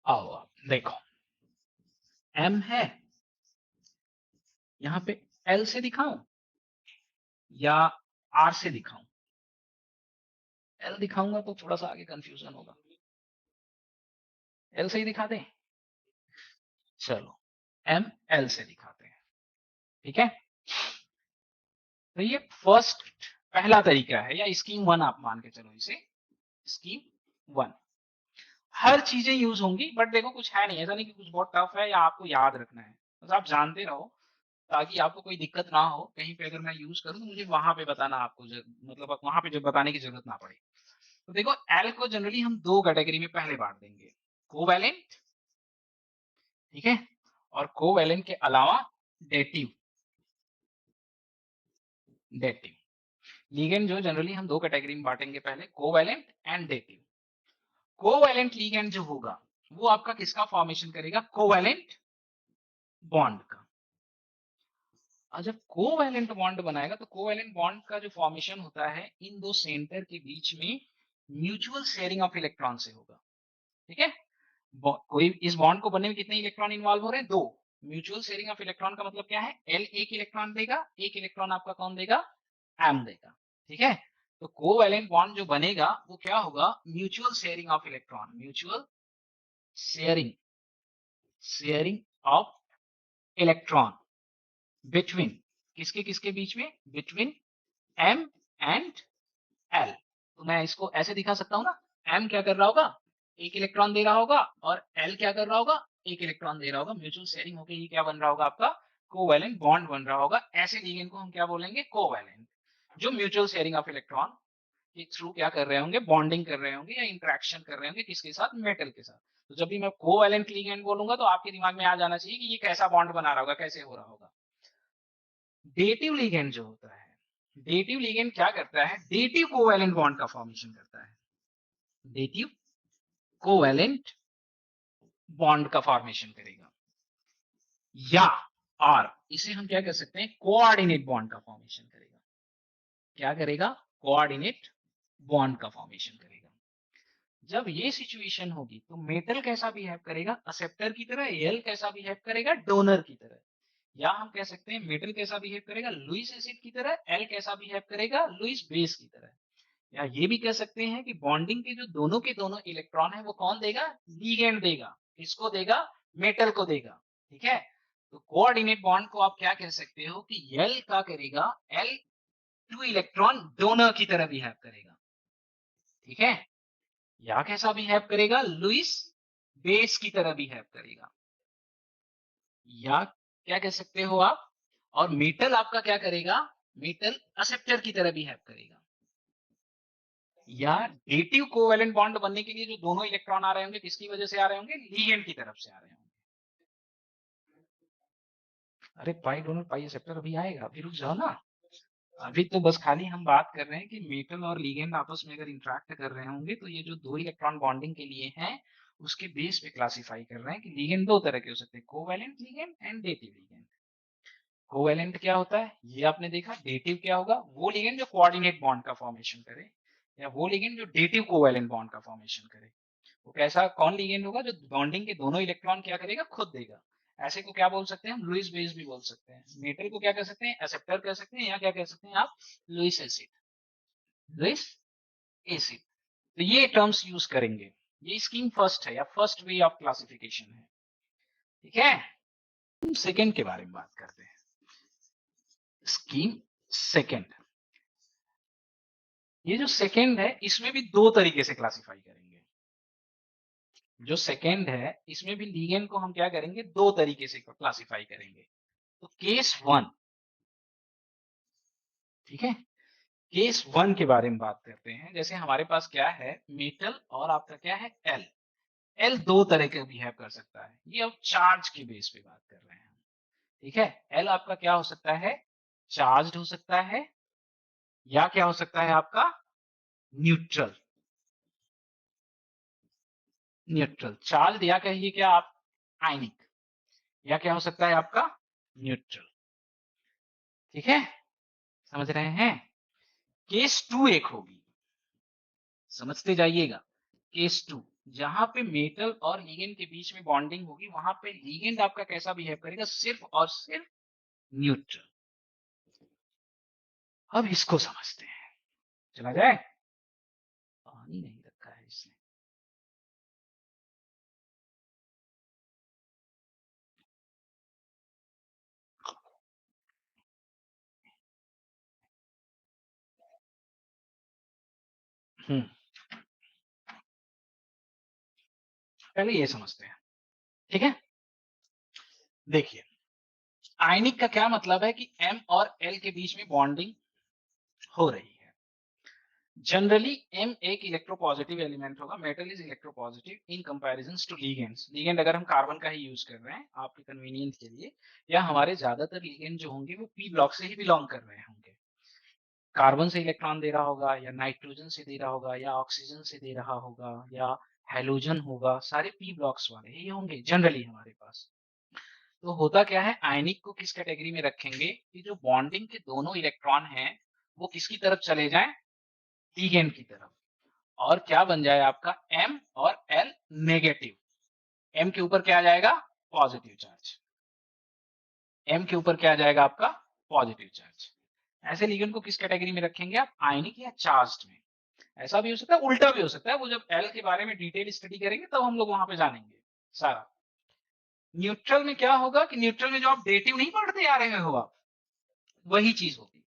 आओ आप देखो, एम है, यहां पे एल से दिखाऊं या आर से दिखाऊं? एल दिखाऊंगा तो थोड़ा सा आगे कंफ्यूजन होगा, एल से ही दिखा दें? चलो एम एल से दिखाते हैं, ठीक है। तो ये फर्स्ट पहला तरीका है या स्कीम वन आप मान के चलो इसे, स्कीम वन। हर चीजें यूज होंगी बट देखो कुछ है नहीं, ऐसा नहीं कि कुछ बहुत टफ है या आपको याद रखना है, बस आप जानते रहो ताकि आपको कोई दिक्कत ना हो। कहीं पे अगर मैं यूज करूं तो मुझे वहां पे बताना, आपको मतलब वहां पे जब बताने की जरूरत ना पड़े। तो देखो एल को जनरली हम दो कैटेगरी में पहले बांट देंगे, कोवैलेंट, ठीक है, और कोवैलेंट के अलावा डेटिव, डेटिव लिगेंड जो जनरली हम दो कैटेगरी में बांटेंगे, पहले covalent and dative. Covalent ligand जो होगा वो आपका किसका फॉर्मेशन करेगा? कोवैलेंट बॉन्ड का। और जब कोवैलेंट बॉन्ड बनाएगा तो कोवैलेंट बॉन्ड का जो फॉर्मेशन होता है इन दो सेंटर के बीच में म्यूचुअल शेयरिंग ऑफ इलेक्ट्रॉन से होगा, ठीक है। कोई इस बॉन्ड को बनने में कितने इलेक्ट्रॉन इन्वॉल्व हो रहे हैं? दो। म्यूचुअल शेयरिंग ऑफ इलेक्ट्रॉन का मतलब क्या है? एल एक इलेक्ट्रॉन देगा, एक इलेक्ट्रॉन आपका कौन देगा? एम देगा, ठीक है। तो कोवैलेंट बॉन्ड जो बनेगा वो क्या होगा? Mutual sharing of electron, mutual sharing, sharing of electron between, किसके किसके बीच में? Between M and L. तो मैं इसको ऐसे दिखा सकता हूं ना, एम क्या कर रहा होगा? एक इलेक्ट्रॉन दे रहा होगा, और एल क्या कर रहा होगा? एक इलेक्ट्रॉन दे रहा होगा। म्यूचुअल शेयरिंग होकर ये क्या बन रहा होगा? आपका कोवैलेंट बॉन्ड बन रहा होगा। ऐसे लिगेंड को हम क्या बोलेंगे? कोवैलेंट, जो म्यूचुअल शेयरिंग ऑफ इलेक्ट्रॉन के थ्रू क्या कर रहे होंगे? बॉन्डिंग कर रहे होंगे या इंटरेक्शन कर रहे होंगे, किसके साथ? मेटल के साथ। तो जब भी मैं कोवैलेंट लिगेंड बोलूंगा तो आपके दिमाग में आ जाना चाहिए कि ये कैसा बॉन्ड बना रहा होगा, कैसे हो रहा होगा। डेटिव लिगेंड जो होता है, डेटिव लिगेंड क्या करता है? डेटिव कोवैलेंट बॉन्ड का फॉर्मेशन करता है, डेटिव कोवैलेंट बॉन्ड का फॉर्मेशन करेगा, या और इसे हम क्या कर सकते हैं? कोऑर्डिनेट बॉन्ड का फॉर्मेशन करेगा। क्या करेगा? कोऑर्डिनेट बॉन्ड का फॉर्मेशन करेगा। जब ये सिचुएशन होगी तो मेटल कैसा बिहेव करेगा? एक्सेप्टर की तरह। एल कैसा बिहेव करेगा? डोनर की तरह। या हम कह सकते हैं मेटल कैसा बिहेव करेगा? लुईस एसिड की तरह। एल कैसा बिहेव करेगा? लुईस बेस की तरह। या ये भी कह सकते हैं कि बॉन्डिंग के जो दोनों के दोनों इलेक्ट्रॉन है वो कौन देगा? लिगेंड देगा। किसको देगा? मेटल को देगा, ठीक है। तो कोऑर्डिनेट बॉन्ड को आप क्या कह सकते हो कि एल का करेगा, एल टू इलेक्ट्रॉन डोनर की तरह बिहेव करेगा, ठीक है। या कैसा बिहेव करेगा? लुईस बेस की तरह बिहेव करेगा। या क्या कह सकते हो आप? और मेटल आपका क्या करेगा? मेटल एक्सेप्टर की तरह बिहेव करेगा। या डेटिव कोवैलेंट बॉन्ड बनने के लिए जो दोनों इलेक्ट्रॉन आ रहे होंगे किसकी वजह से आ रहे होंगे? लिगेंड की तरफ से आ रहे होंगे। अरे पाई डोनर पाई एक्सेप्टर अभी आएगा, अभी रुक जाओ ना। अभी तो बस खाली हम बात कर रहे हैं कि मेटल और लिगेंड आपस में अगर इंटरैक्ट कर रहे होंगे तो ये जो 2 इलेक्ट्रॉन बॉन्डिंग के लिए हैं, उसके बेस पे क्लासिफाई कर रहे हैं कि लिगेंड 2 तरह के हो सकते हैं, covalent ligand and dative ligand. Covalent क्या होता है? ये आपने देखा। डेटिव क्या होगा? वो लिगेंड जो कोऑर्डिनेट बॉन्ड का फॉर्मेशन करे, या वो लिगेंड जो डेटिव कोवैलेंट बॉन्ड का फॉर्मेशन करे। वो कैसा कौन लिगेंड होगा? जो बॉन्डिंग के दोनों इलेक्ट्रॉन क्या करेगा? खुद देगा। ऐसे को क्या बोल सकते हैं हम? लुईस बेस भी बोल सकते हैं। मेटल को क्या कह सकते हैं? एक्सेप्टर कह सकते हैं, या क्या कह सकते हैं आप? Lewis acid. Lewis acid. तो ये टर्म्स यूज करेंगे। ये स्कीम फर्स्ट है या फर्स्ट वे ऑफ क्लासिफिकेशन है। ठीक है। सेकेंड के बारे में बात करते हैं। Scheme second. ये जो सेकेंड है इसमें भी 2 तरीके से क्लासिफाई करेंगे। जो सेकेंड है इसमें भी लिगेंड को हम क्या करेंगे? 2 तरीके से क्लासिफाई करेंगे। तो केस 1, ठीक है, केस 1 के बारे में बात करते हैं। जैसे हमारे पास क्या है? मेटल और आपका क्या है? एल। एल 2 तरह के बिहेव कर सकता है। ये अब चार्ज के बेस पे बात कर रहे हैं। ठीक है। एल आपका क्या हो सकता है? चार्ज हो सकता है, या क्या हो सकता है आपका? न्यूट्रल। न्यूट्रल चार्ज, या कहिए क्या आप? आयनिक। या क्या हो सकता है आपका? न्यूट्रल। ठीक है, समझ रहे हैं? केस 2 एक होगी, समझते जाइएगा। केस 2, जहां पे मेटल और लिगेंड के बीच में बॉन्डिंग होगी, वहां पे लिगेंड आपका कैसा बिहेव करेगा? सिर्फ और सिर्फ न्यूट्रल। अब इसको समझते हैं। चला जाए? पानी नहीं रखा है इसने। पहले ये समझते हैं। ठीक है, देखिए, आयनिक का क्या मतलब है? कि एम और एल के बीच में बॉन्डिंग हो रही है। जनरली एम एक इलेक्ट्रोपॉजिटिव एलिमेंट होगा। Metal is electropositive in comparison to ligands. Ligand अगर हम कार्बन का ही यूज कर रहे हैं आपके कन्वीनियंस के लिए, या हमारे ज्यादातर लिगेंड जो होंगे वो पी ब्लॉक से ही बिलोंग कर रहे होंगे। कार्बन से इलेक्ट्रॉन दे रहा होगा, या नाइट्रोजन से दे रहा होगा, या ऑक्सीजन से दे रहा होगा, या हेलोजन होगा, सारे पी ब्लॉक्स वाले ही होंगे जनरली हमारे पास। तो होता क्या है? आयनिक को किस कैटेगरी में रखेंगे? कि जो बॉन्डिंग के दोनों इलेक्ट्रॉन हैं वो किसकी तरफ चले जाएं? लिगेंड की तरफ। और क्या बन जाए आपका? एम और एल नेगेटिव। एम के ऊपर क्या आ जाएगा? Positive charge. एम के ऊपर क्या आ जाएगा आपका? Positive charge. ऐसे लिगेंड को किस कैटेगरी में रखेंगे आप? आयनिक या चार्ज्ड में। ऐसा भी हो सकता है, उल्टा भी हो सकता है। वो जब एल के बारे में डिटेल स्टडी करेंगे तब हम लोग वहां पे जानेंगे सारा। न्यूट्रल में क्या होगा? कि न्यूट्रल में जो आप डेटिव नहीं पढ़ते आ रहे हो आप, वही चीज होगी।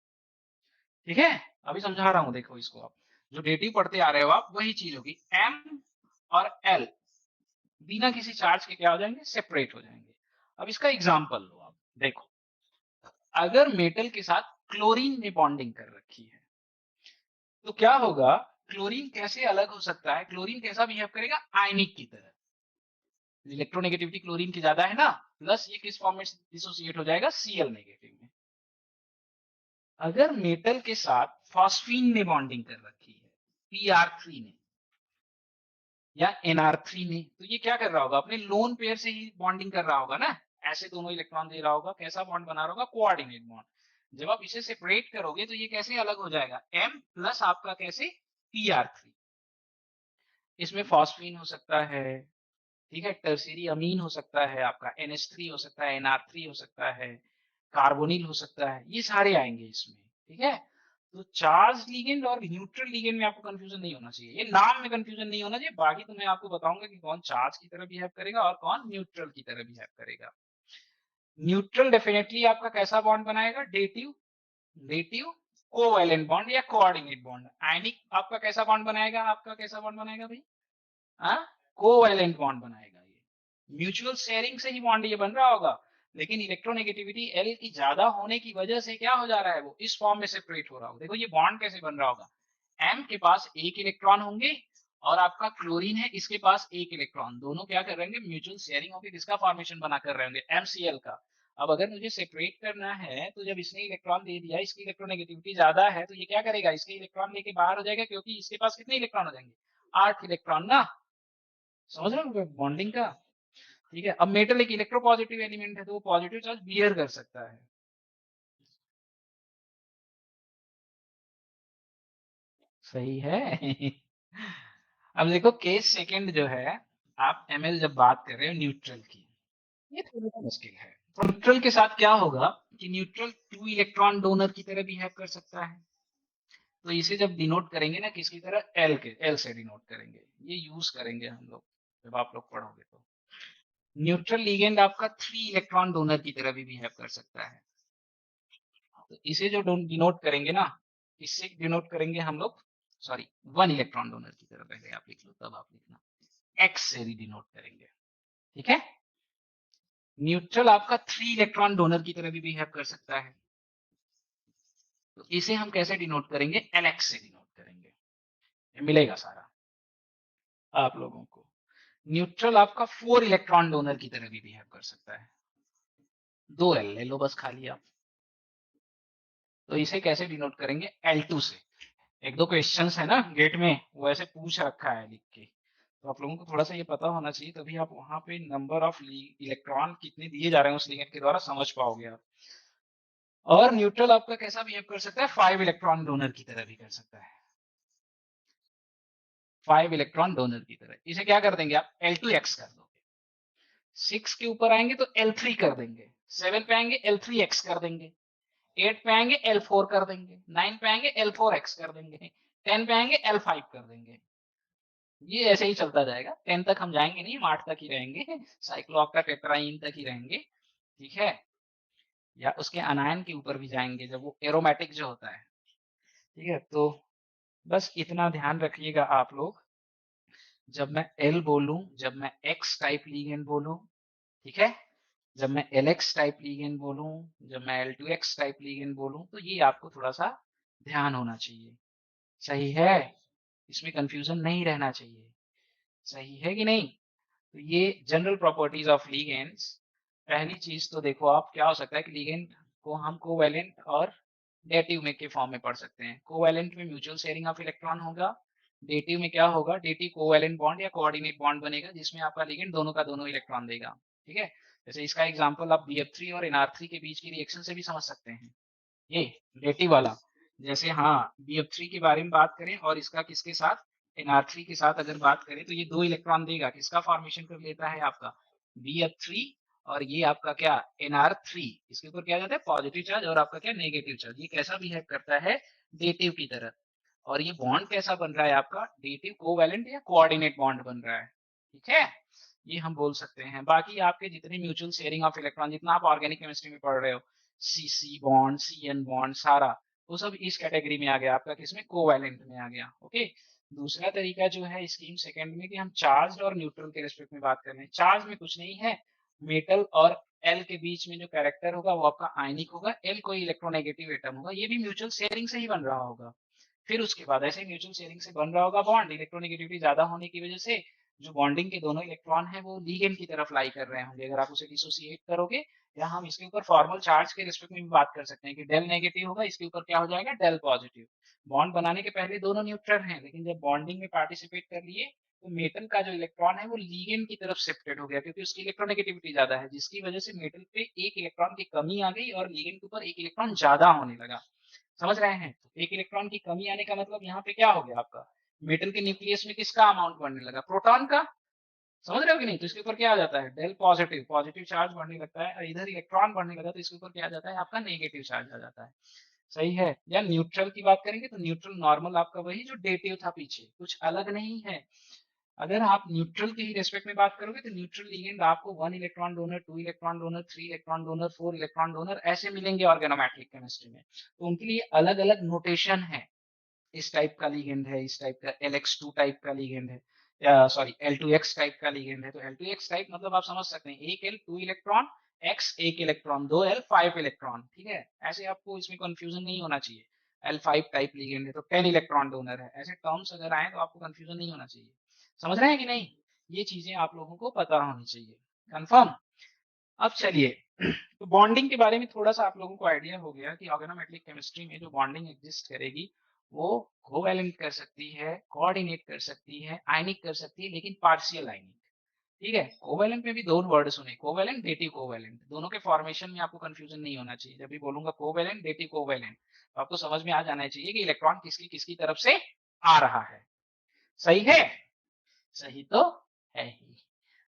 ठीक है, अभी समझा रहा हूं, देखो इसको आप जो डेटिव पढ़ते आ रहे हो आप, वही चीज होगी। एम और एल बिना किसी चार्ज के क्या हो जाएंगे? सेपरेट हो जाएंगे। अब इसका एग्जांपल लो आप, देखो, अगर मेटल के साथ क्लोरीन ने बॉन्डिंग कर रखी है तो क्या होगा? क्लोरीन कैसे अलग हो सकता है? क्लोरीन कैसा बिहेव करेगा? आयनिक की तरह। इलेक्ट्रोनेगेटिविटी क्लोरीन की ज्यादा है ना, प्लस ये किस फॉर्म में डिसोसिएट हो जाएगा? Cl नेगेटिव में। अगर मेटल के साथ फॉस्फीन ने बॉन्डिंग कर रखी है, Pr3 ने या Nr3 ने, तो ये क्या कर रहा होगा? अपने लोन पेयर से ही बॉन्डिंग कर रहा होगा ना। ऐसे दोनों इलेक्ट्रॉन दे रहा होगा, कैसा बॉन्ड बना रहा होगा? Coordinate bond. जब आप इसे सेपरेट करोगे तो ये कैसे अलग हो जाएगा? M प्लस आपका कैसे? Pr3। इसमें फॉस्फीन हो सकता है, ठीक है, टर्शियरी अमीन हो सकता है, आपका NH3 हो सकता है, Nr3 हो सकता है, कार्बोनिल हो सकता है, ये सारे आएंगे इसमें। ठीक है, तो चार्ज लिगेंड और न्यूट्रल लिगेंड में आपको कंफ्यूजन नहीं होना चाहिए। ये नाम में कंफ्यूजन नहीं होना चाहिए, बाकी तो मैं आपको बताऊंगा कि कौन चार्ज की तरह बिहेव करेगा और कौन न्यूट्रल की तरह बिहेव करेगा। न्यूट्रल डेफिनेटली आपका कैसा बॉन्ड बनाएगा? डेटिव। डेटिव कोवैलेंट बॉन्ड या कोऑर्डिनेट बॉन्ड। आयनिक आपका कैसा बॉन्ड बनाएगा? आपका कैसा बॉन्ड बनाएगा भाई? हाँ, कोवैलेंट बॉन्ड बनाएगा। ये म्यूचुअल शेयरिंग से ही बॉन्ड ये बन रहा होगा, लेकिन इलेक्ट्रोनेगेटिविटी एल की ज्यादा होने की वजह से क्या हो जा रहा है? वो इस फॉर्म में सेपरेट हो रहा होगा। देखो ये बॉन्ड कैसे बन रहा होगा? एम के पास एक इलेक्ट्रॉन होंगे और आपका क्लोरीन है, इसके पास एक इलेक्ट्रॉन, दोनों क्या कर रहे होंगे? म्यूचुअल शेयरिंग होकर किसका फॉर्मेशन बना कर रहे होंगे? MCl का। अब अगर मुझे सेपरेट करना है, तो जब इसने इलेक्ट्रॉन दे दिया, इसकी इलेक्ट्रोनेगेटिविटी ज़्यादा है, तो ये क्या करेगा? इसके इलेक्ट्रॉन लेके बाहर हो जाएगा, क्योंकि इसके पास कितने इलेक्ट्रॉन हो जाएँगे? 8 इलेक्ट्रॉन ना, समझ रहे हो बॉन्डिंग का? ठीक है, अब मेटल एक इलेक्ट्रोपॉजिटिव एलिमेंट है, तो वो पॉजिटिव चार्ज बियर कर सकता है। सही है। अब देखो केस सेकंड जो है, आप एमएल जब बात कर रहे हो न्यूट्रल की, ये थोड़ा-सा मुश्किल है। तो न्यूट्रल के साथ क्या होगा कि न्यूट्रल 2 इलेक्ट्रॉन डोनर की तरह बिहेव कर सकता है। तो इसे जब डिनोट करेंगे ना किसकी तरह, एल से डिनोट करेंगे। ये यूज़ करेंगे हम लोग, जब आप लोग पढ़ोगे तो। न्यूट्रल लिगेंड आपका 3 इलेक्ट्रॉन डोनर की तरह भी बिहेव कर सकता है। तो इसे जो डिनोट करेंगे ना, इससे डिनोट करेंगे हम लोग, सॉरी, 1 इलेक्ट्रॉन डोनर की तरह पहले आप लिख लो, तब आप लिखना। एक्स से भी डिनोट करेंगे, ठीक है? न्यूट्रल आपका 3 इलेक्ट्रॉन डोनर की तरह भी बिहेव कर सकता है। तो इसे हम कैसे डिनोट करेंगे? एलएक्स से डिनोट करेंगे। ये मिलेगा सारा आप लोगों को। न्यूट्रल आपका 4 इलेक्ट्रॉन डोनर की तरह भी बिहेव कर सकता है। 2 एल ले लो बस खाली आप। तो इसे कैसे डिनोट करेंगे? L2 से। एक दो क्वेश्चंस है ना गेट में, वो ऐसे पूछ रखा है लिख के, तो आप लोगों को थोड़ा सा ये पता होना चाहिए, तभी आप वहां पे नंबर ऑफ इलेक्ट्रॉन कितने दिए जा रहे हैं उस लिगेंड के द्वारा समझ पाओगे आप। और न्यूट्रल आपका कैसा बिहेव कर सकता है? 5 इलेक्ट्रॉन डोनर की तरह भी कर सकता है। 5 इलेक्ट्रॉन डोनर की तरह। इसे क्या कर देंगे आप? L2x कर दोगे। 6 के ऊपर आएंगे तो L3 कर देंगे, 7 पे आएंगे L3x कर देंगे, 8 पे आएंगे L4 कर देंगे, 9 पे आएंगे L4x कर देंगे, 10 पे आएंगे L5 कर देंगे। ये ऐसे ही चलता जाएगा। 10 तक हम जाएंगे नहीं, हम 8 तक ही रहेंगे, साइक्लोऑक्टाटेट्राईन तक ही रहेंगे, ठीक है? या उसके अनायन के ऊपर भी जाएंगे जब वो एरोमेटिक जो होता है, ठीक है? तो बस इतना ध्यान रखिएगा आप लोग, जब मैं एल बोलूं, जब मैं एक्स टाइप लिगेंड बोलूं, ठीक है, जब मैं एल एक्स टाइप लिगेंड बोलूं, जब मैं L2x टाइप लिगेंड बोलूं, तो ये आपको थोड़ा सा ध्यान होना चाहिए। सही है? इसमें कंफ्यूजन नहीं रहना चाहिए। सही है कि नहीं? तो ये जनरल प्रॉपर्टीज ऑफ लिगेंड्स। पहली चीज तो देखो आप, क्या हो सकता है कि लिगेंड को हम कोवैलेंट और डेटिव में के फॉर्म में पढ़ सकते हैं। कोवैलेंट में म्यूचुअल शेयरिंग ऑफ इलेक्ट्रॉन होगा, डेटिव में क्या होगा? डेटिव कोवैलेंट बॉन्ड या कोऑर्डिनेट बॉन्ड बनेगा, जिसमें आपका लिगेंड दोनों का दोनों इलेक्ट्रॉन देगा, ठीक है? जैसे इसका एग्जांपल आप BF3 और NR3 के बीच की रिएक्शन से भी समझ सकते हैं। ये डेटिव वाला, जैसे हाँ BF3 के बारे में बात करें और इसका किसके साथ, NR3 के साथ अगर बात करें, तो ये 2 इलेक्ट्रॉन देगा, किसका फॉर्मेशन कर लेता है आपका? BF3, और ये आपका क्या, NR3। इसके ऊपर क्या जाता है? पॉजिटिव चार्ज, और आपका क्या, नेगेटिव चार्ज। ये कैसा बिहेव करता है? डेटिव की तरह। और ये बॉन्ड कैसा बन रहा है आपका? डेटिव कोवैलेंट या कोऑर्डिनेट बॉन्ड बन रहा है, ठीक है? ये हम बोल सकते हैं। बाकी आपके जितने म्यूचुअल शेयरिंग ऑफ इलेक्ट्रॉन, जितना आप ऑर्गेनिक केमिस्ट्री में पढ़ रहे हो, CC बॉन्ड, CN बॉन्ड, सारा वो सब इस कैटेगरी में आ गया आपका, किसमें? कोवैलेंट में आ गया, ओके? दूसरा तरीका जो है स्कीम सेकंड में, कि हम चार्ज और न्यूट्रल के रिस्पेक्ट में बात कर रहे हैं। चार्ज में कुछ नहीं है, मेटल और एल के बीच में जो कैरेक्टर होगा वो आपका आयनिक होगा, एल कोई इलेक्ट्रोनेगेटिव एटम होगा, ये भी म्यूचुअल शेयरिंग से ही बन रहा होगा। फिर उसके बाद ऐसे म्यूचुअल शेयरिंग से बन रहा होगा बॉन्ड, इलेक्ट्रोनेगेटिविटी ज्यादा होने की वजह से जो बॉन्डिंग के दोनों इलेक्ट्रॉन है वो लिगेंड की तरफ लाई कर रहे होंगे। अगर आप उसे डिसोसिएट करोगे, या हम इसके ऊपर फॉर्मल चार्ज के रिस्पेक्ट में भी बात कर सकते हैं कि डेल नेगेटिव होगा, इसके ऊपर क्या हो जाएगा? Del positive. बॉन्ड बनाने के पहले दोनों न्यूट्रल हैं, लेकिन जब बॉन्डिंग में पार्टिसिपेट कर लिए, तो मेटल का जो इलेक्ट्रॉन है वो लिगेंड की तरफ शिफ्टेड हो गया, क्योंकि उसकी इलेक्ट्रोनेगेटिविटी ज्यादा है, जिसकी वजह से मेटल पे एक इलेक्ट्रॉन की कमी आ गई और लिगेंड के ऊपर एक इलेक्ट्रॉन ज्यादा होने लगा। समझ रहे हैं? तो एक इलेक्ट्रॉन की कमी आने का मतलब यहाँ पे क्या हो गया आपका? मेटल के न्यूक्लियस में किसका अमाउंट बढ़ने लगा? प्रोटॉन का। समझ रहे हो कि नहीं? तो इसके ऊपर क्या आ जाता है? डेल पॉजिटिव, पॉजिटिव चार्ज बढ़ने लगता है, और इधर इलेक्ट्रॉन बढ़ने लगा, तो इसके ऊपर क्या आ जाता है? आपका नेगेटिव चार्ज आ जाता है। सही है? या न्यूट्रल की बात करेंगे, तो न्यूट्रल नॉर्मल आपका वही जो डेटिव था पीछे, कुछ अलग नहीं है। अगर आप न्यूट्रल के ही रेस्पेक्ट में बात करोगे, तो न्यूट्रल लिगेंड आपको 1 electron donor, 2 electron donor, 3 electron donor, 4 electron donor ऐसे मिलेंगे ऑर्गेनोमेट्रिक केमिस्ट्री में। तो उनके लिए अलग-अलग नोटेशन है। इस टाइप का लिगेंड है, इस टाइप का LX2 टाइप का लिगेंड है, या सॉरी L2X टाइप का लिगेंड है। तो L2X टाइप मतलब आप समझ सकते हैं, 1 L 2 electron, X 1 electron, 2 L 5 electron, ठीक है? ऐसे आपको इसमें कंफ्यूजन नहीं होना चाहिए। L5 टाइप लिगेंड है तो 10 इलेक्ट्रॉन डोनर है। ऐसे टर्म्स अगर आए तो आपको कंफ्यूजन नहीं होना चाहिए। समझ रहे हैं कि नहीं? ये चीजें आप लोगों को पता होनी चाहिए। कंफर्म? अब चलिए, तो बॉन्डिंग के बारे में थोड़ा-सा आप लोगों को आइडिया हो गया कि ऑर्गेनोमेटिक केमिस्ट्री में जो बॉन्डिंग एक्सिस्ट करेगी, वो कोवैलेंट कर सकती है, कोऑर्डिनेट कर सकती है, आयनिक कर सकती है, लेकिन पार्शियल आयनिक। ठीक है? कोवैलेंट में भी 2 वर्ड सुने, कोवैलेंट, डेटिव कोवैलेंट। दोनों के फॉर्मेशन में आपको कन्फ्यूजन नहीं होना चाहिए। जब भी बोलूँगा कोवैलेंट, डेटिव कोवैलेंट, तो आपको समझ में आ जाना चाहिए कि इलेक्ट्रॉन किसकी-किसकी तरफ से आ रहा है। सही है? सही तो है ही।